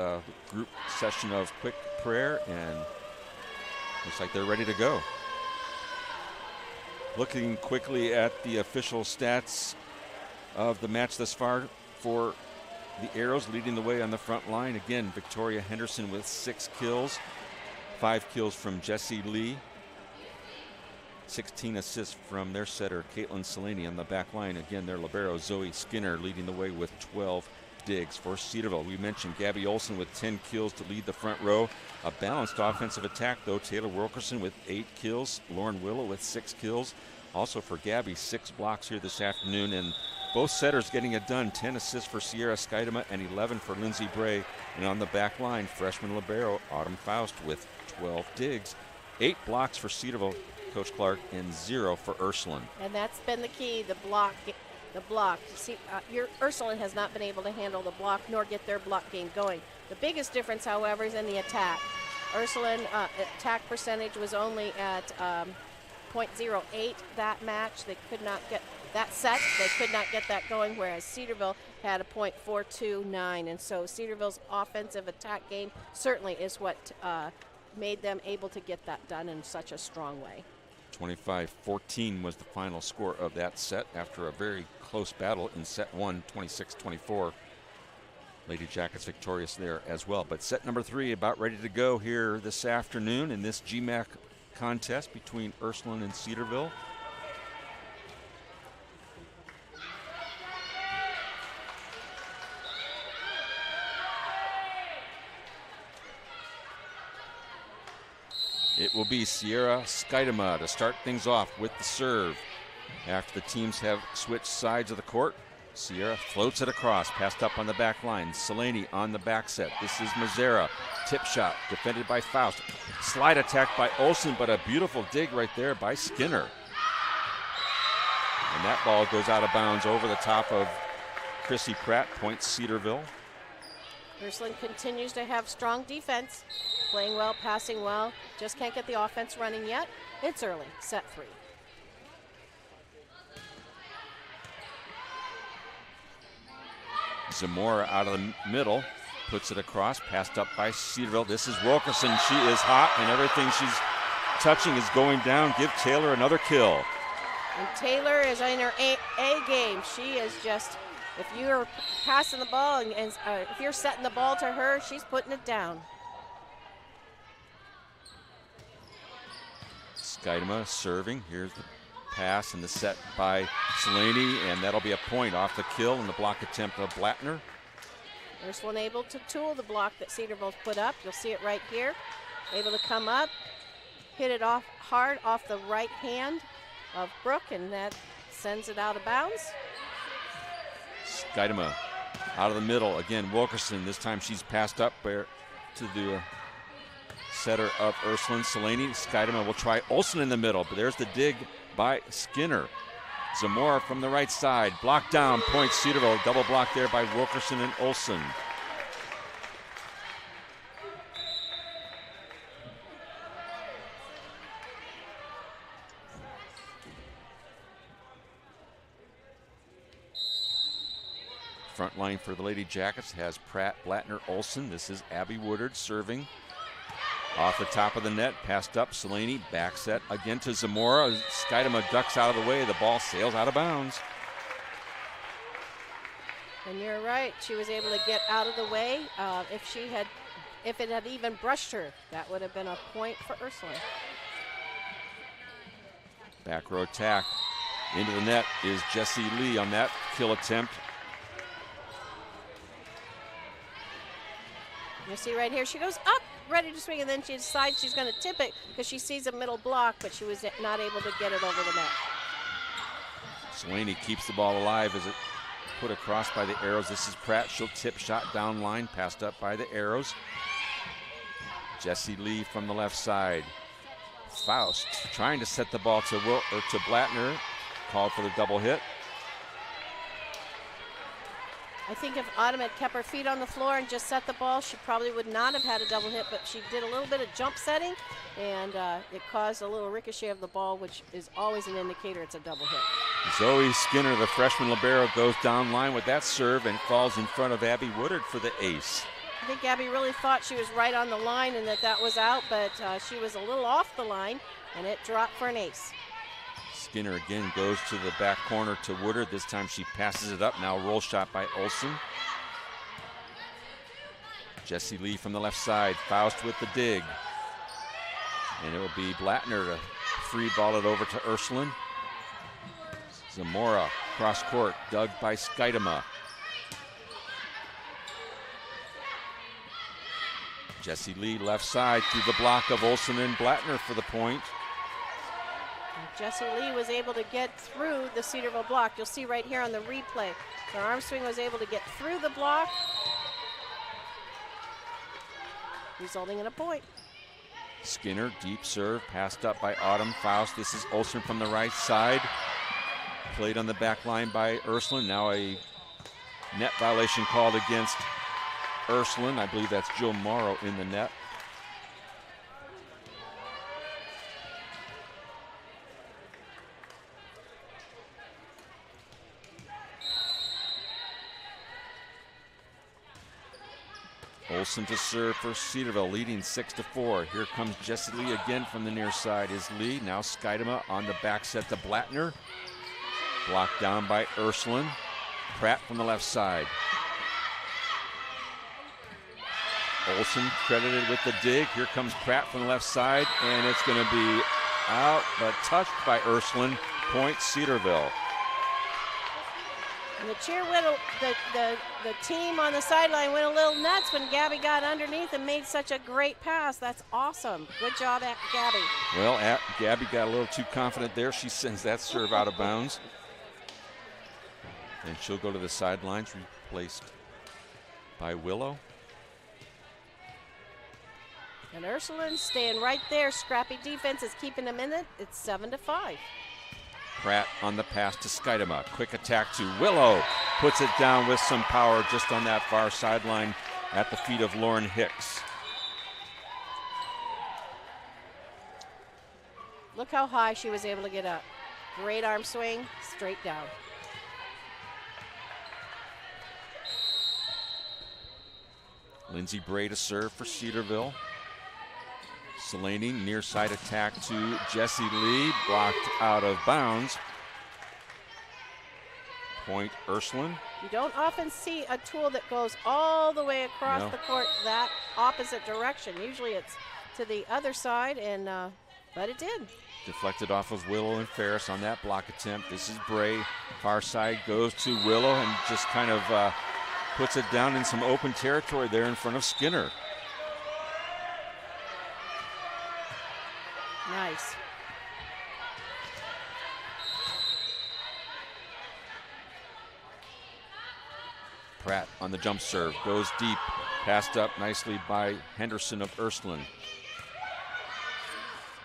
group session of quick prayer, and looks like they're ready to go. Looking quickly at the official stats of the match thus far for the Arrows, leading the way on the front line. Again, Victoria Henderson with 6 kills, 5 kills from Jessie Lee, 16 assists from their setter, Caitlin Selene, on the back line. Again, their libero, Zoe Skinner, leading the way with 12 digs for Cedarville. We mentioned Gabby Olson with 10 kills to lead the front row. A balanced offensive attack, though. Taylor Wilkerson with 8 kills, Lauren Willow with 6 kills. Also for Gabby, 6 blocks here this afternoon, and both setters getting it done. 10 assists for Sierra Skidema and 11 for Lindsay Bray. And on the back line, freshman libero Autumn Faust with 12 digs. 8 blocks for Cedarville, Coach Clark, and 0 for Ursuline. And that's been the key, the block. See, your Ursuline has not been able to handle the block nor get their block game going. The biggest difference, however, is in the attack. Ursuline attack percentage was only at .08 that match. They could not get that set. They could not get that going, whereas Cedarville had a .429. And so Cedarville's offensive attack game certainly is what made them able to get that done in such a strong way. 25-14 was the final score of that set after a very close battle in set 1, 26-24. Lady Jackets victorious there as well. But set number 3 about ready to go here this afternoon in this GMAC contest between Ursuline and Cedarville. It will be Sierra Skidema to start things off with the serve. After the teams have switched sides of the court, Sierra floats it across, passed up on the back line. Selene on the back set. This is Mazzara. Tip shot defended by Faust. Slide attack by Olsen, but a beautiful dig right there by Skinner. And that ball goes out of bounds over the top of Chrissy Pratt, points Cedarville. Ursuline continues to have strong defense, playing well, passing well, just can't get the offense running yet. It's early, set 3. Zamora out of the middle, puts it across, passed up by Cedarville. This is Wilkerson. She is hot, and everything she's touching is going down. Give Taylor another kill. And Taylor is in her A game. She is just, if you're passing the ball and if you're setting the ball to her, she's putting it down. Skidema serving. Here's the pass and the set by Selene, and that'll be a point off the kill and the block attempt of Blattner. Ursuline able to tool the block that Cedarville put up. You'll see it right here. Able to come up, hit it off hard off the right hand, of Brooke, and that sends it out of bounds. Skidema out of the middle. Again, Wilkerson. This time she's passed up to the setter of Ursuline. Selaney. Skidema will try Olsen in the middle, but there's the dig by Skinner. Zamora from the right side. Blocked down. Point Cedarville. Double block there by Wilkerson and Olsen. Front line for the Lady Jackets has Pratt, Blattner, Olsen. This is Abby Woodard serving. Off the top of the net, passed up. Selaney, back set again to Zamora. Skidema ducks out of the way. The ball sails out of bounds. And you're right, she was able to get out of the way. If it had even brushed her, that would have been a point for Ursuline. Back row attack. Into the net is Jessie Lee on that kill attempt. You see right here, she goes up, ready to swing, and then she decides she's going to tip it because she sees a middle block, but she was not able to get it over the net. Selaney keeps the ball alive as it put across by the Arrows. This is Pratt. She'll tip shot down line, passed up by the Arrows. Jessie Lee from the left side. Faust trying to set the ball to Blattner. Called for the double hit. I think if Autumn had kept her feet on the floor and just set the ball, she probably would not have had a double hit, but she did a little bit of jump setting, and it caused a little ricochet of the ball, which is always an indicator it's a double hit. Zoe Skinner, the freshman libero, goes down line with that serve and falls in front of Abby Woodard for the ace. I think Abby really thought she was right on the line and that was out, but she was a little off the line, and it dropped for an ace. Skinner again goes to the back corner to Woodard. This time she passes it up. Now roll shot by Olsen. Jessie Lee from the left side. Faust with the dig. And it will be Blattner to free ball it over to Ursuline. Zamora cross court, dug by Skidema. Jessie Lee left side through the block of Olsen and Blattner for the point. Jessie Lee was able to get through the Cedarville block. You'll see right here on the replay. So Armstrong was able to get through the block, resulting in a point. Skinner, deep serve, passed up by Autumn. Faust, this is Olsen from the right side. Played on the back line by Ursuline. Now a net violation called against Ursuline. I believe that's Jill Morrow in the net. Olsen to serve for Cedarville, leading 6-4. Here comes Jessie Lee again from the near side. Is Lee, now Skidema on the back set to Blattner. Blocked down by Ursuline. Pratt from the left side. Olsen credited with the dig. Here comes Pratt from the left side, and it's going to be out, but touched by Ursuline. Point Cedarville. And the cheer went, the team on the sideline went a little nuts when Gabby got underneath and made such a great pass. That's awesome. Good job, Gabby. Well, Gabby got a little too confident there. She sends that serve out of bounds. And she'll go to the sidelines, replaced by Willow. And Ursuline staying right there. Scrappy defense is keeping them in it. It's 7-5. Pratt on the pass to Skidema. Quick attack to Willow. Puts it down with some power just on that far sideline at the feet of Lauren Hicks. Look how high she was able to get up. Great arm swing, straight down. Lindsey Bray to serve for Cedarville. Selaney, near side attack to Jessie Lee, blocked out of bounds. Point Ursuline. You don't often see a tool that goes all the way across the court that opposite direction. Usually it's to the other side, and but it did. Deflected off of Willow and Ferris on that block attempt. This is Bray. Far side goes to Willow and just kind of puts it down in some open territory there in front of Skinner. Nice. Pratt on the jump serve, goes deep, passed up nicely by Henderson of Ursuline.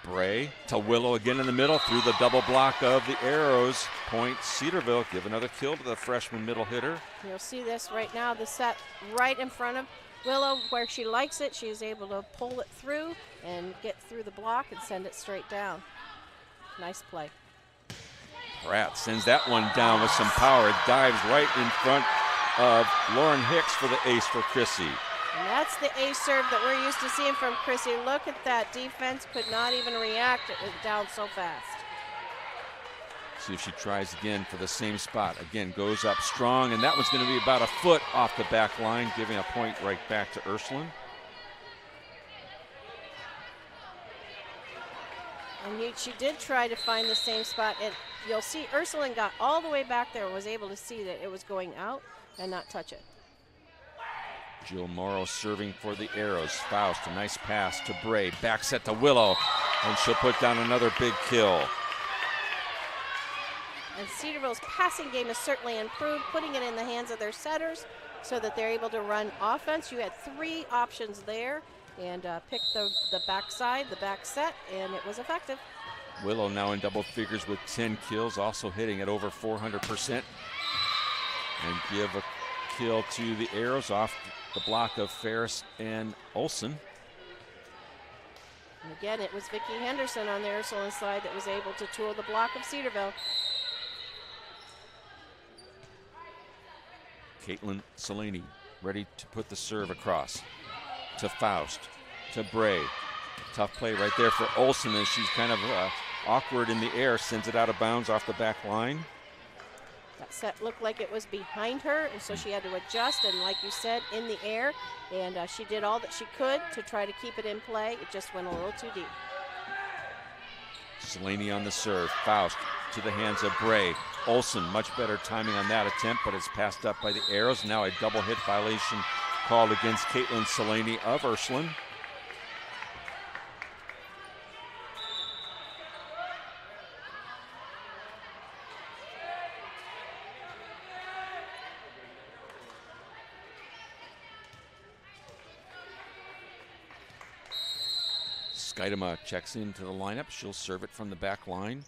Bray to Willow again in the middle, through the double block of the Arrows. Point Cedarville, give another kill to the freshman middle hitter. You'll see this right now, the set right in front of Willow where she likes it. She is able to pull it through and get through the block and send it straight down. Nice play. Pratt sends that one down with some power. It dives right in front of Lauren Hicks for the ace for Chrissy. And that's the ace serve that we're used to seeing from Chrissy. Look at that, defense could not even react. It was down so fast. See if she tries again for the same spot. Again, goes up strong, and that one's going to be about a foot off the back line, giving a point right back to Ursuline. And she did try to find the same spot, and you'll see Ursuline got all the way back there and was able to see that it was going out and not touch it. Jill Morrow serving for the Arrows. Faust, a nice pass to Bray. Back set to Willow, and she'll put down another big kill. And Cedarville's passing game has certainly improved, putting it in the hands of their setters so that they're able to run offense. You had 3 options there, and picked the backside, the back set, and it was effective. Willow now in double figures with 10 kills, also hitting at over 400%. And give a kill to the Arrows off the block of Ferris and Olsen. And again, it was Vicki Henderson on the Ursuline side that was able to tool the block of Cedarville. Caitlin Selene ready to put the serve across to Faust, to Bray. Tough play right there for Olsen as she's kind of awkward in the air, sends it out of bounds off the back line. That set looked like it was behind her, and so she had to adjust, and like you said, in the air, and she did all that she could to try to keep it in play. It just went a little too deep. Selene on the serve. Faust to the hands of Bray. Olsen, much better timing on that attempt, but it's passed up by the Arrows. Now a double hit violation called against Caitlin Selene of Ursuline. Skidema checks into the lineup. She'll serve it from the back line.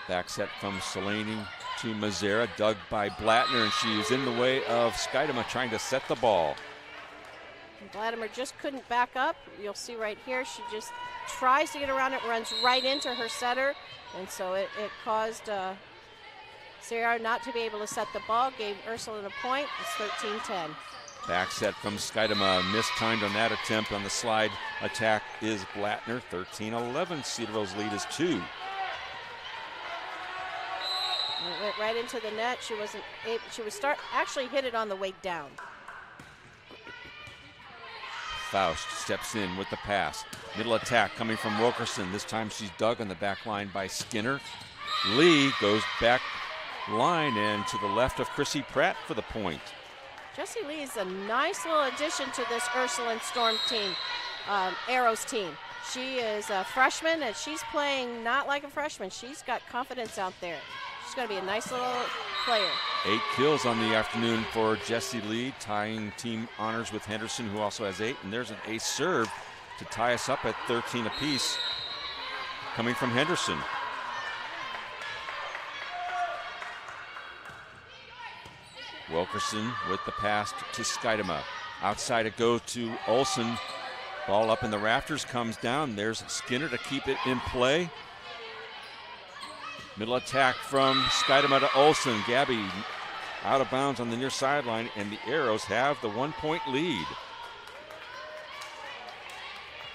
Back set from Selene to Mazzara, dug by Blattner, and she is in the way of Skidema trying to set the ball. And Blattner just couldn't back up. You'll see right here, she just tries to get around it, runs right into her setter, and so it caused Sarah not to be able to set the ball, gave Ursuline a point. It's 13-10. Back set from Skidema, mistimed on that attempt on the slide attack is Blattner. 13-11, Cedarville's lead is 2. And it went right into the net. She wasn't able, she would actually hit it on the way down. Faust steps in with the pass. Middle attack coming from Wilkerson. This time she's dug on the back line by Skinner. Lee goes back line and to the left of Chrissy Pratt for the point. Jessie Lee is a nice little addition to this Ursuline Storm team, Arrows team. She is a freshman, and she's playing not like a freshman. She's got confidence out there. She's going to be a nice little player. 8 kills on the afternoon for Jessie Lee, tying team honors with Henderson, who also has 8. And there's an ace serve to tie us up at 13 apiece, coming from Henderson. Wilkerson with the pass to Skidema. Outside it goes to Olsen. Ball up in the rafters, comes down. There's Skinner to keep it in play. Middle attack from Skidema to Olsen. Gabby out of bounds on the near sideline, and the Arrows have the 1-point lead.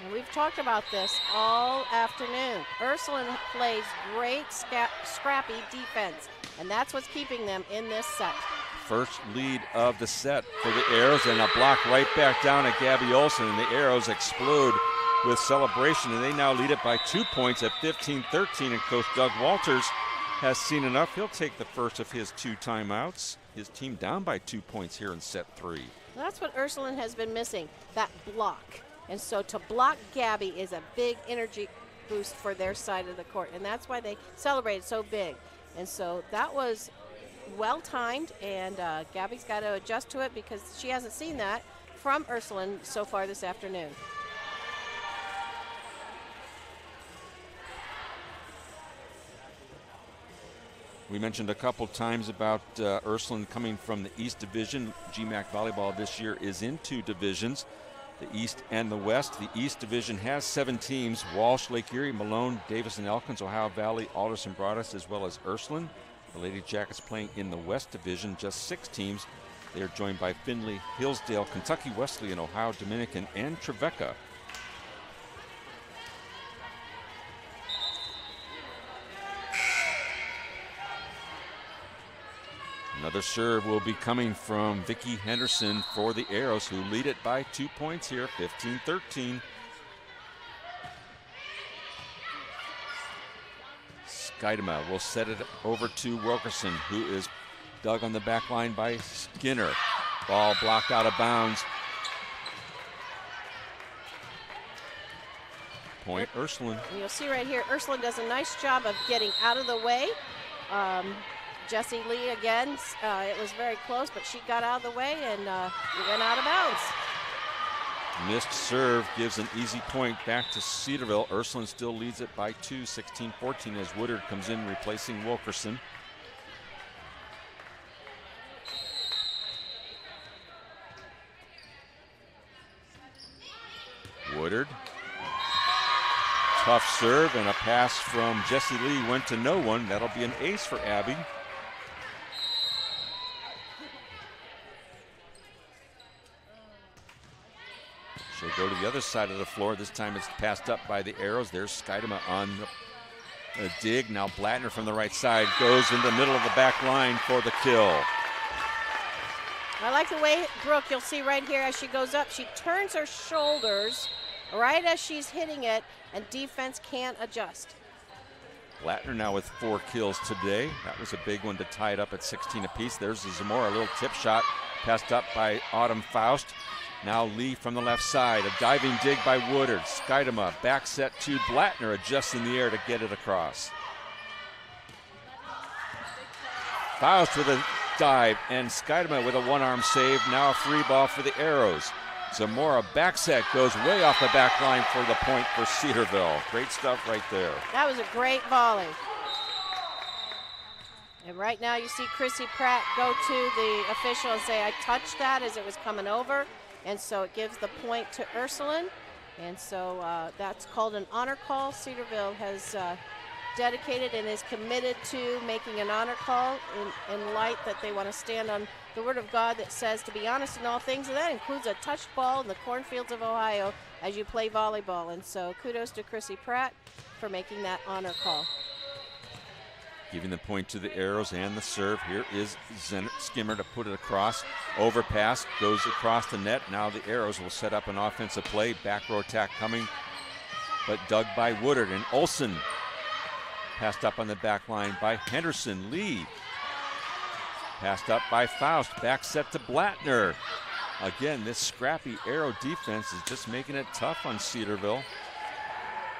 And we've talked about this all afternoon. Ursuline plays great scrappy defense, and that's what's keeping them in this set. First lead of the set for the Arrows, and a block right back down at Gabby Olsen, and the Arrows explode with celebration, and they now lead it by 2 points at 15-13, and Coach Doug Walters has seen enough. He'll take the first of his 2 timeouts. His team down by 2 points here in set 3. That's what Ursuline has been missing, that block. And so to block Gabby is a big energy boost for their side of the court, and that's why they celebrated so big. And so that was well timed, and Gabby's got to adjust to it because she hasn't seen that from Ursuline so far this afternoon. We mentioned a couple times about Ursuline coming from the East Division. GMAC Volleyball this year is in 2 divisions, the East and the West. The East Division has 7 teams: Walsh, Lake Erie, Malone, Davis and Elkins, Ohio Valley, Alderson, Broadus, as well as Ursuline. The Lady Jackets playing in the West Division, just 6 teams. They are joined by Findlay, Hillsdale, Kentucky Wesleyan, Ohio Dominican, and Trevecca. Another serve will be coming from Vicki Henderson for the Arrows, who lead it by 2 points here, 15-13. Skidema will set it over to Wilkerson, who is dug on the back line by Skinner. Ball blocked out of bounds. Point Ursuline. You'll see right here, Ursuline does a nice job of getting out of the way. Jessie Lee again, it was very close, but she got out of the way and went out of bounds. Missed serve gives an easy point back to Cedarville. Ursuline still leads it by 2, 16-14, as Woodard comes in replacing Wilkerson. Woodard. Tough serve, and a pass from Jessie Lee went to no one. That'll be an ace for Abby. She'll go to the other side of the floor. This time it's passed up by the Arrows. There's Skidema on the dig. Now Blattner from the right side goes in the middle of the back line for the kill. I like the way, Brooke, you'll see right here as she goes up, she turns her shoulders right as she's hitting it, and defense can't adjust. Blattner now with 4 kills today. That was a big one to tie it up at 16 apiece. There's Zamora, a little tip shot passed up by Autumn Faust. Now Lee from the left side, a diving dig by Woodard. Skidema back set to Blattner, adjusts in the air to get it across. Faust with a dive, and Skidema with a one-arm save. Now a free ball for the Arrows. Zamora back set goes way off the back line for the point for Cedarville. Great stuff right there. That was a great volley. And right now you see Chrissy Pratt go to the official and say, I touched that as it was coming over. And so it gives the point to Ursuline. And so that's called an honor call. Cedarville has dedicated and is committed to making an honor call in light that they want to stand on the word of God that says to be honest in all things, and that includes a touched ball in the cornfields of Ohio as you play volleyball. And so kudos to Chrissy Pratt for making that honor call. Giving the point to the Arrows and the serve. Here is Skimmer to put it across. Overpass goes across the net. Now the Arrows will set up an offensive play. Back row attack coming, but dug by Woodard, and Olsen passed up on the back line by Henderson. Lee passed up by Faust. Back set to Blattner. Again, this scrappy Arrow defense is just making it tough on Cedarville.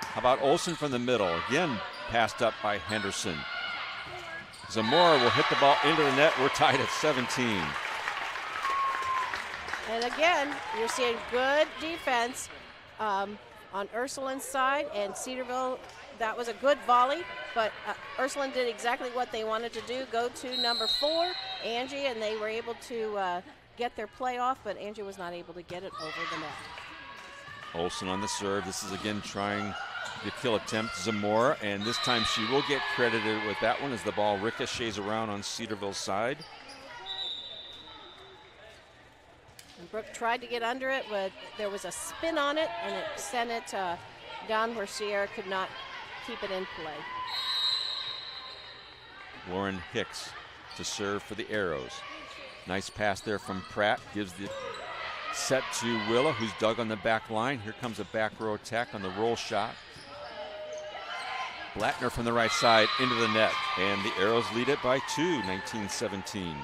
How about Olsen from the middle? Again, passed up by Henderson. Zamora will hit the ball into the net. We're tied at 17. And again, you're seeing good defense on Ursuline's side, and Cedarville, that was a good volley, but Ursuline did exactly what they wanted to do, go to number 4, Angie, and they were able to get their play off, but Angie was not able to get it over the net. Olsen on the serve. This is again trying the kill attempt, Zamora, and this time she will get credited with that one as the ball ricochets around on Cedarville's side. And Brooke tried to get under it, but there was a spin on it, and it sent it down where Sierra could not keep it in play. Lauren Hicks to serve for the Arrows. Nice pass there from Pratt, gives the set to Willa, who's dug on the back line. Here comes a back row attack on the roll shot. Blattner from the right side into the net, and the Arrows lead it by 2, 19-17.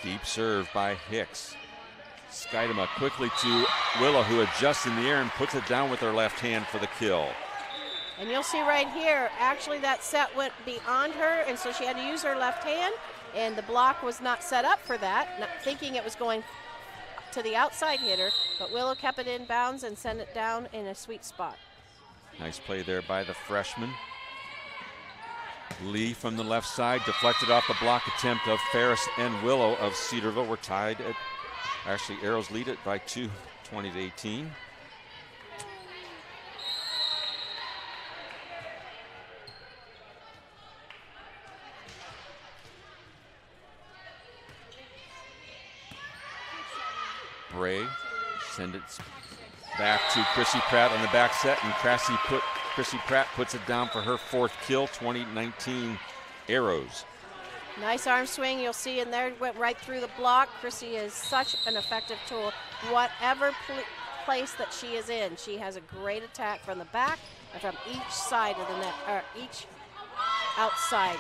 Deep serve by Hicks. Skidema quickly to Willow, who adjusts in the air and puts it down with her left hand for the kill. And you'll see right here, actually that set went beyond her, and so she had to use her left hand, and the block was not set up for that, not thinking it was going to the outside hitter, but Willow kept it in bounds and sent it down in a sweet spot. Nice play there by the freshman. Lee from the left side deflected off the block attempt of Ferris and Willow of Cedarville. We're tied at, actually Arrows lead it by 2, 20-18. Bray send it back to Chrissy Pratt on the back set, and Chrissy Pratt puts it down for her 4th kill, 2019 Arrows. Nice arm swing, you'll see in there, went right through the block. Chrissy is such an effective tool. Whatever place that she is in, she has a great attack from the back and from each side of the net, or each outside.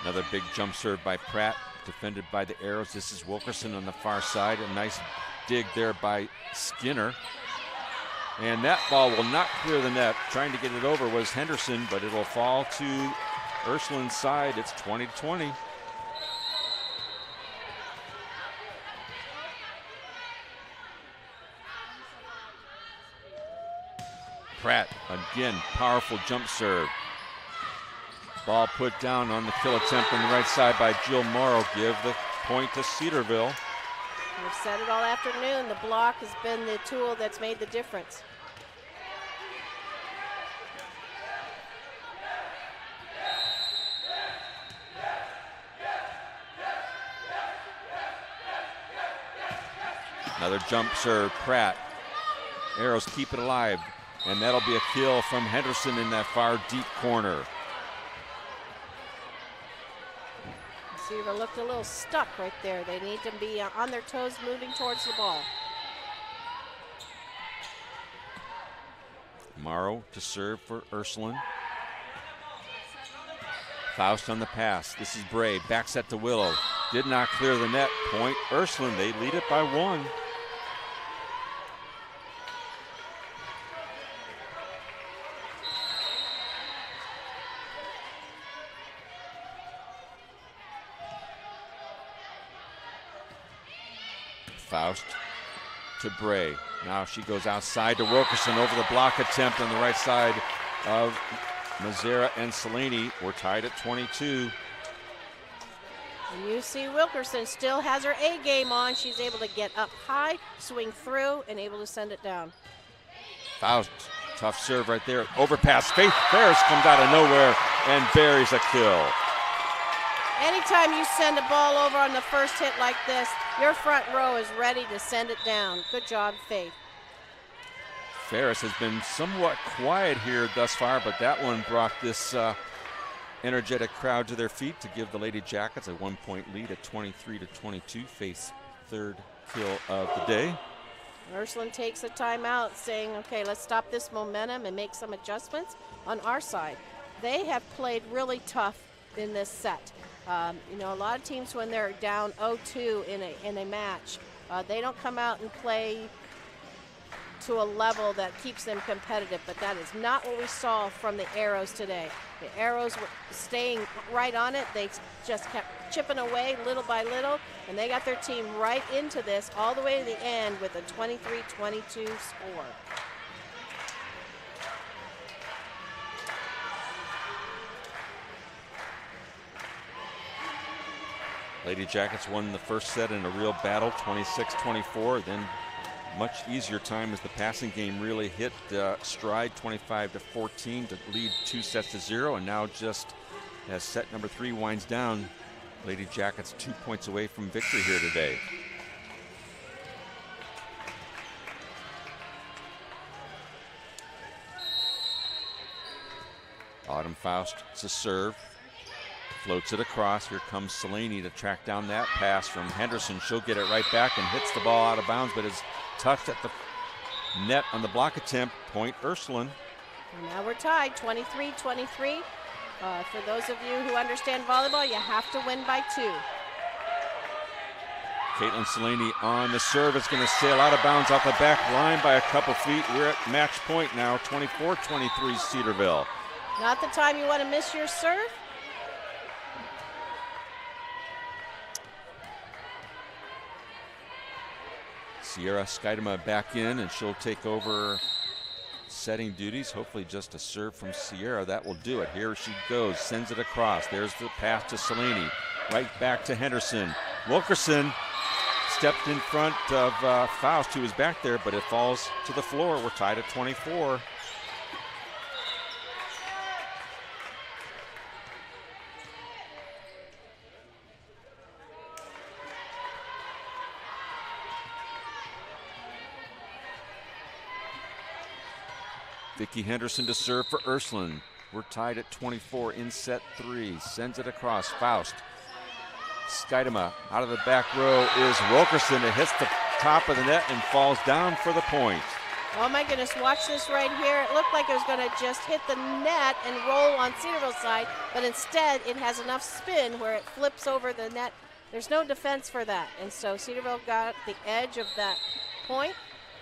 Another big jump serve by Pratt, defended by the Arrows. This is Wilkerson on the far side. A nice dig there by Skinner. And that ball will not clear the net. Trying to get it over was Henderson, but it'll fall to Ursuline's side. It's 20-20. Pratt, again, powerful jump serve. Ball put down on the kill attempt on the right side by Jill Morrow. Give the point to Cedarville. We've said it all afternoon. The block has been the tool that's made the difference. Another jump serve, Pratt. Arrows keep it alive, and that'll be a kill from Henderson in that far deep corner. Cedarville looked a little stuck right there. They need to be on their toes moving towards the ball. Morrow to serve for Ursuline. Faust on the pass. This is Bray. Back set to Willow. Did not clear the net. Point Ursuline. They lead it by 1. Faust to Bray. Now she goes outside to Wilkerson over the block attempt on the right side of Mazzara and Selene. We're tied at 22. And you see Wilkerson still has her A game on. She's able to get up high, swing through, and able to send it down. Faust, tough serve right there. Overpass. Faith Ferris comes out of nowhere and buries a kill. Anytime you send a ball over on the first hit like this, your front row is ready to send it down. Good job, Faith. Ferris has been somewhat quiet here thus far, but that one brought this energetic crowd to their feet to give the Lady Jackets a 1-point lead at 23-22. Faith's 3rd kill of the day. Ursuline takes a timeout saying, okay, let's stop this momentum and make some adjustments on our side. They have played really tough in this set. You know, a lot of teams when they're down 0-2 in a match, they don't come out and play to a level that keeps them competitive, but that is not what we saw from the Arrows today. The Arrows were staying right on it. They just kept chipping away little by little, and they got their team right into this all the way to the end with a 23-22 score. Lady Jackets won the first set in a real battle, 26-24. Then much easier time as the passing game really hit stride, 25-14 to lead 2-0. And now just as set number 3 winds down, Lady Jackets 2 points away from victory here today. Autumn Faust, it's a serve. Floats it across. Here comes Selene to track down that pass from Henderson. She'll get it right back and hits the ball out of bounds, but is touched at the net on the block attempt. Point Ursuline. And now we're tied, 23-23. For those of you who understand volleyball, you have to win by 2. Caitlin Selene on the serve. It's going to sail out of bounds off the back line by a couple feet. We're at match point now, 24-23 Cedarville. Not the time you want to miss your serve. Sierra Skidema back in, and she'll take over setting duties. Hopefully just a serve from Sierra. That will do it. Here she goes, sends it across. There's the pass to Selene. Right back to Henderson. Wilkerson stepped in front of Faust, who was back there, but it falls to the floor. We're tied at 24. Vicki Henderson to serve for Ursuline. We're tied at 24 in set 3. Sends it across. Faust. Skidema out of the back row is Wilkerson. It hits the top of the net and falls down for the point. Oh my goodness, watch this right here. It looked like it was going to just hit the net and roll on Cedarville's side, but instead it has enough spin where it flips over the net. There's no defense for that, and so Cedarville got the edge of that point,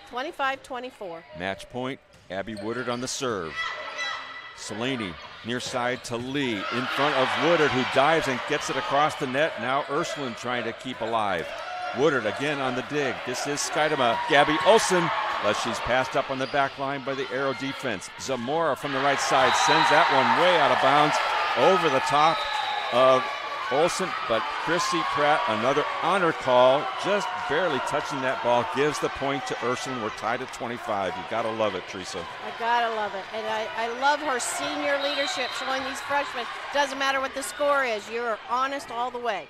25-24. Match point, Abby Woodard on the serve. Selene near side to Lee in front of Woodard, who dives and gets it across the net. Now Ursuline trying to keep alive. Woodard again on the dig. This is Skidema. Gabby Olsen, but she's passed up on the back line by the Arrow defense. Zamora from the right side sends that one way out of bounds over the top of Olsen, but Chrissy Pratt, another honor call, just barely touching that ball, gives the point to Ursuline. We're tied at 25. You gotta love it, Teresa. I gotta love it, and I love her senior leadership, showing these freshmen, doesn't matter what the score is, you're honest all the way.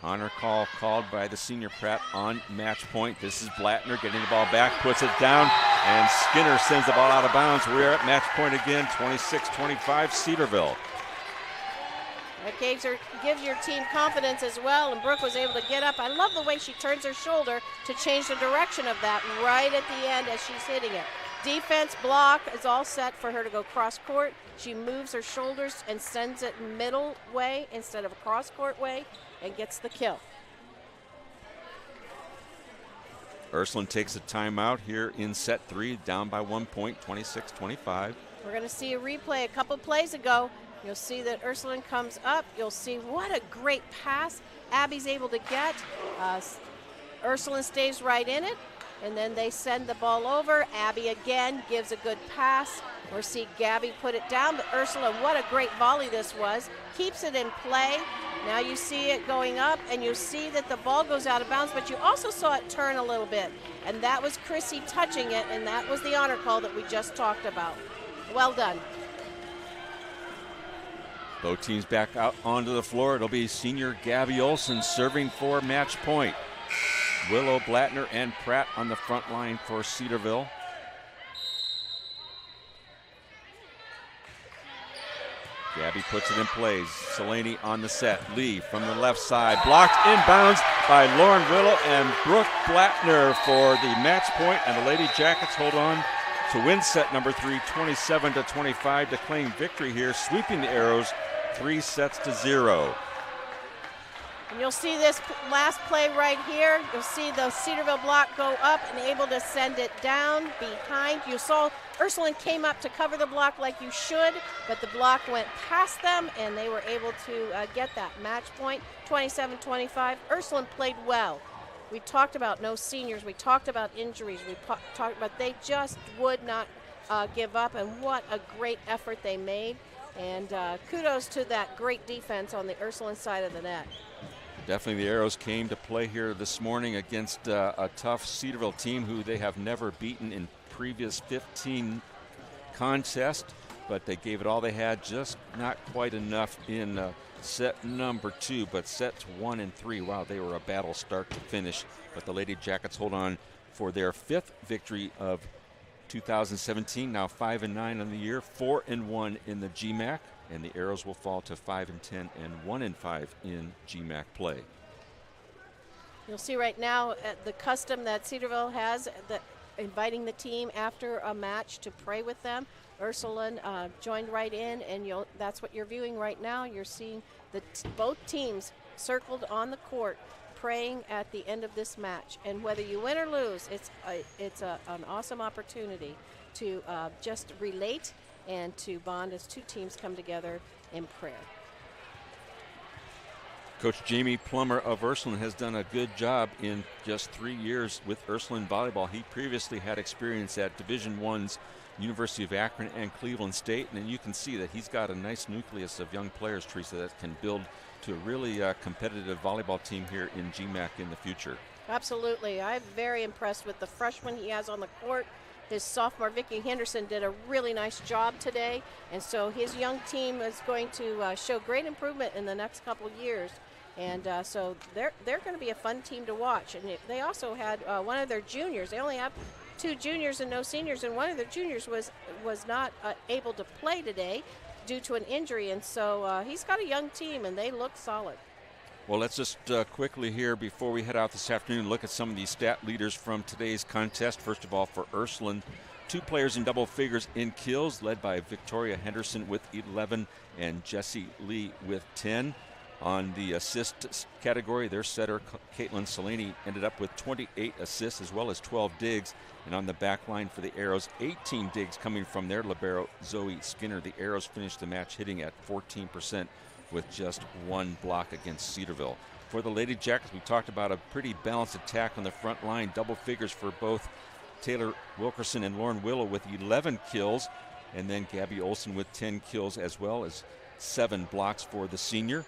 Honor call called by the senior Pratt on match point. This is Blattner getting the ball back, puts it down, and Skinner sends the ball out of bounds. We're at match point again, 26-25 Cedarville. That gives your team confidence as well, and Brooke was able to get up. I love the way she turns her shoulder to change the direction of that right at the end as she's hitting it. Defense block is all set for her to go cross court. She moves her shoulders and sends it middle way instead of a cross court way and gets the kill. Ursuline takes a timeout here in set 3, down by 1 point, 26-25. We're going to see a replay a couple plays ago. You'll see that Ursuline comes up. You'll see what a great pass Abby's able to get. Ursuline stays right in it, and then they send the ball over. Abby again gives a good pass. We'll see Gabby put it down, but Ursuline, what a great volley this was. Keeps it in play. Now you see it going up, and you see that the ball goes out of bounds, but you also saw it turn a little bit, and that was Chrissy touching it, and that was the honor call that we just talked about. Well done. Both teams back out onto the floor. It'll be senior Gabby Olsen serving for match point. Willow, Blattner, and Pratt on the front line for Cedarville. Gabby puts it in place. Selene on the set. Lee from the left side. Blocked inbounds by Lauren Willow and Brooke Blattner for the match point, and the Lady Jackets hold on to win set number 3, 27-25, to claim victory here, sweeping the Arrows 3-0. And you'll see this last play right here. You'll see the Cedarville block go up and able to send it down behind. You saw Ursuline came up to cover the block like you should, but the block went past them, and they were able to get that match point, 27-25. Ursuline played well. We talked about no seniors. We talked about injuries. We talked about they just would not give up, and what a great effort they made. And kudos to that great defense on the Ursuline side of the net. Definitely the Arrows came to play here this morning against a tough Cedarville team who they have never beaten in previous 15 contests, but they gave it all they had, just not quite enough in set number 2, but sets 1 and 3, wow, they were a battle start to finish. But the Lady Jackets hold on for their 5th victory of 2017, now 5-9 on the year, 4-1 in the GMAC, and the Arrows will fall to 5-10 and 1-5 in GMAC play. You'll see right now the custom that Cedarville has, inviting the team after a match to pray with them. Ursuline joined right in, and that's what you're viewing right now. You're seeing both teams circled on the court, praying at the end of this match. And whether you win or lose, it's an awesome opportunity to just relate and to bond as two teams come together in prayer. Coach Jamie Plummer of Ursuline has done a good job in just 3 years with Ursuline volleyball. He previously had experience at Division I's University of Akron and Cleveland State, and you can see that he's got a nice nucleus of young players, Teresa, that can build to a really competitive volleyball team here in GMAC in the future. Absolutely. I'm very impressed with the freshman he has on the court. His sophomore, Vicki Henderson, did a really nice job today, and so his young team is going to show great improvement in the next couple years. And so they're going to be a fun team to watch. And they also had one of their juniors. They only have 2 juniors and no seniors, and one of their juniors was not able to play today due to an injury. And so he's got a young team, and they look solid. Well, let's just quickly here, before we head out this afternoon, look at some of these stat leaders from today's contest. First of all, for Ursuline, 2 players in double figures in kills, led by Victoria Henderson with 11 and Jessie Lee with 10. On the assist category, their setter, Caitlin Salaney, ended up with 28 assists as well as 12 digs. And on the back line for the Arrows, 18 digs coming from their libero, Zoe Skinner. The Arrows finished the match hitting at 14% with just 1 block against Cedarville. For the Lady Jackets, we talked about a pretty balanced attack on the front line, double figures for both Taylor Wilkerson and Lauren Willow with 11 kills, and then Gabby Olson with 10 kills as well as 7 blocks for the senior.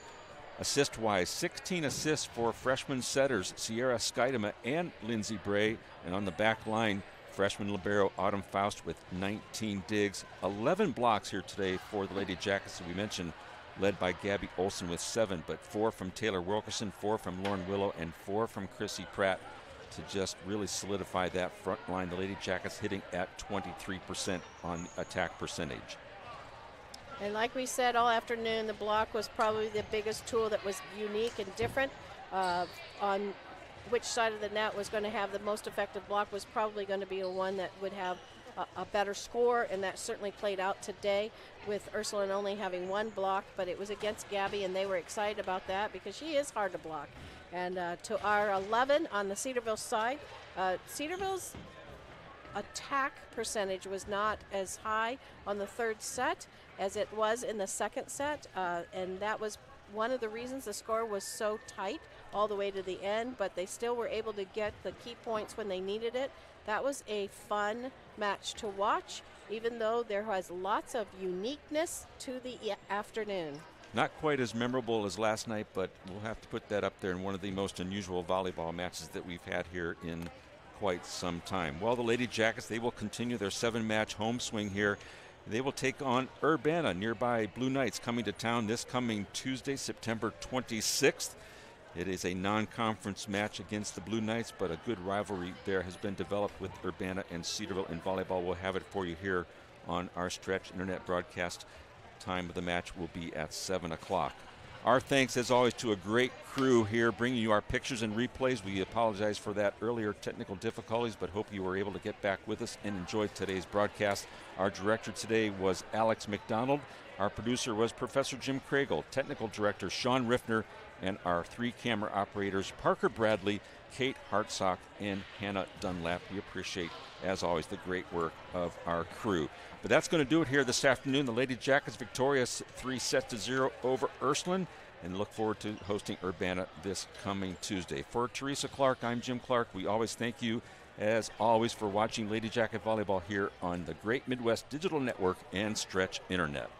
Assist-wise, 16 assists for freshman setters Sierra Skydema and Lindsay Bray. And on the back line, freshman libero Autumn Faust with 19 digs. 11 blocks here today for the Lady Jackets that we mentioned, led by Gabby Olson with 7, but 4 from Taylor Wilkerson, 4 from Lauren Willow, and 4 from Chrissy Pratt to just really solidify that front line. The Lady Jackets hitting at 23% on attack percentage. And like we said all afternoon, the block was probably the biggest tool that was unique and different. On which side of the net was going to have the most effective block was probably going to be the one that would have a better score, and that certainly played out today with Ursuline only having 1 block, but it was against Gabby, and they were excited about that because she is hard to block. And to our 11 on the Cedarville side, Cedarville's attack percentage was not as high on the 3rd set as it was in the 2nd set, and that was one of the reasons the score was so tight all the way to the end, but they still were able to get the key points when they needed it. That was a fun match to watch, even though there was lots of uniqueness to the afternoon. Not quite as memorable as last night, but we'll have to put that up there in one of the most unusual volleyball matches that we've had here in quite some time. Well, the Lady Jackets, they will continue their 7-match home swing here. They will take on Urbana, nearby Blue Knights, coming to town this coming Tuesday, September 26th. It is a non-conference match against the Blue Knights, but a good rivalry there has been developed with Urbana and Cedarville in volleyball. We'll have it for you here on our Stretch Internet broadcast. Time of the match will be at 7 o'clock. Our thanks, as always, to a great crew here bringing you our pictures and replays. We apologize for that earlier technical difficulties, but hope you were able to get back with us and enjoy today's broadcast. Our director today was Alex McDonald. Our producer was Professor Jim Craigle, technical director Sean Riffner, and our 3 camera operators, Parker Bradley, Kate Hartsock, and Hannah Dunlap. We appreciate, as always, the great work of our crew. But that's going to do it here this afternoon. The Lady Jackets victorious 3-0 over Ursuline, and look forward to hosting Urbana this coming Tuesday. For Teresa Clark, I'm Jim Clark. We always thank you, as always, for watching Lady Jacket Volleyball here on the Great Midwest Digital Network and Stretch Internet.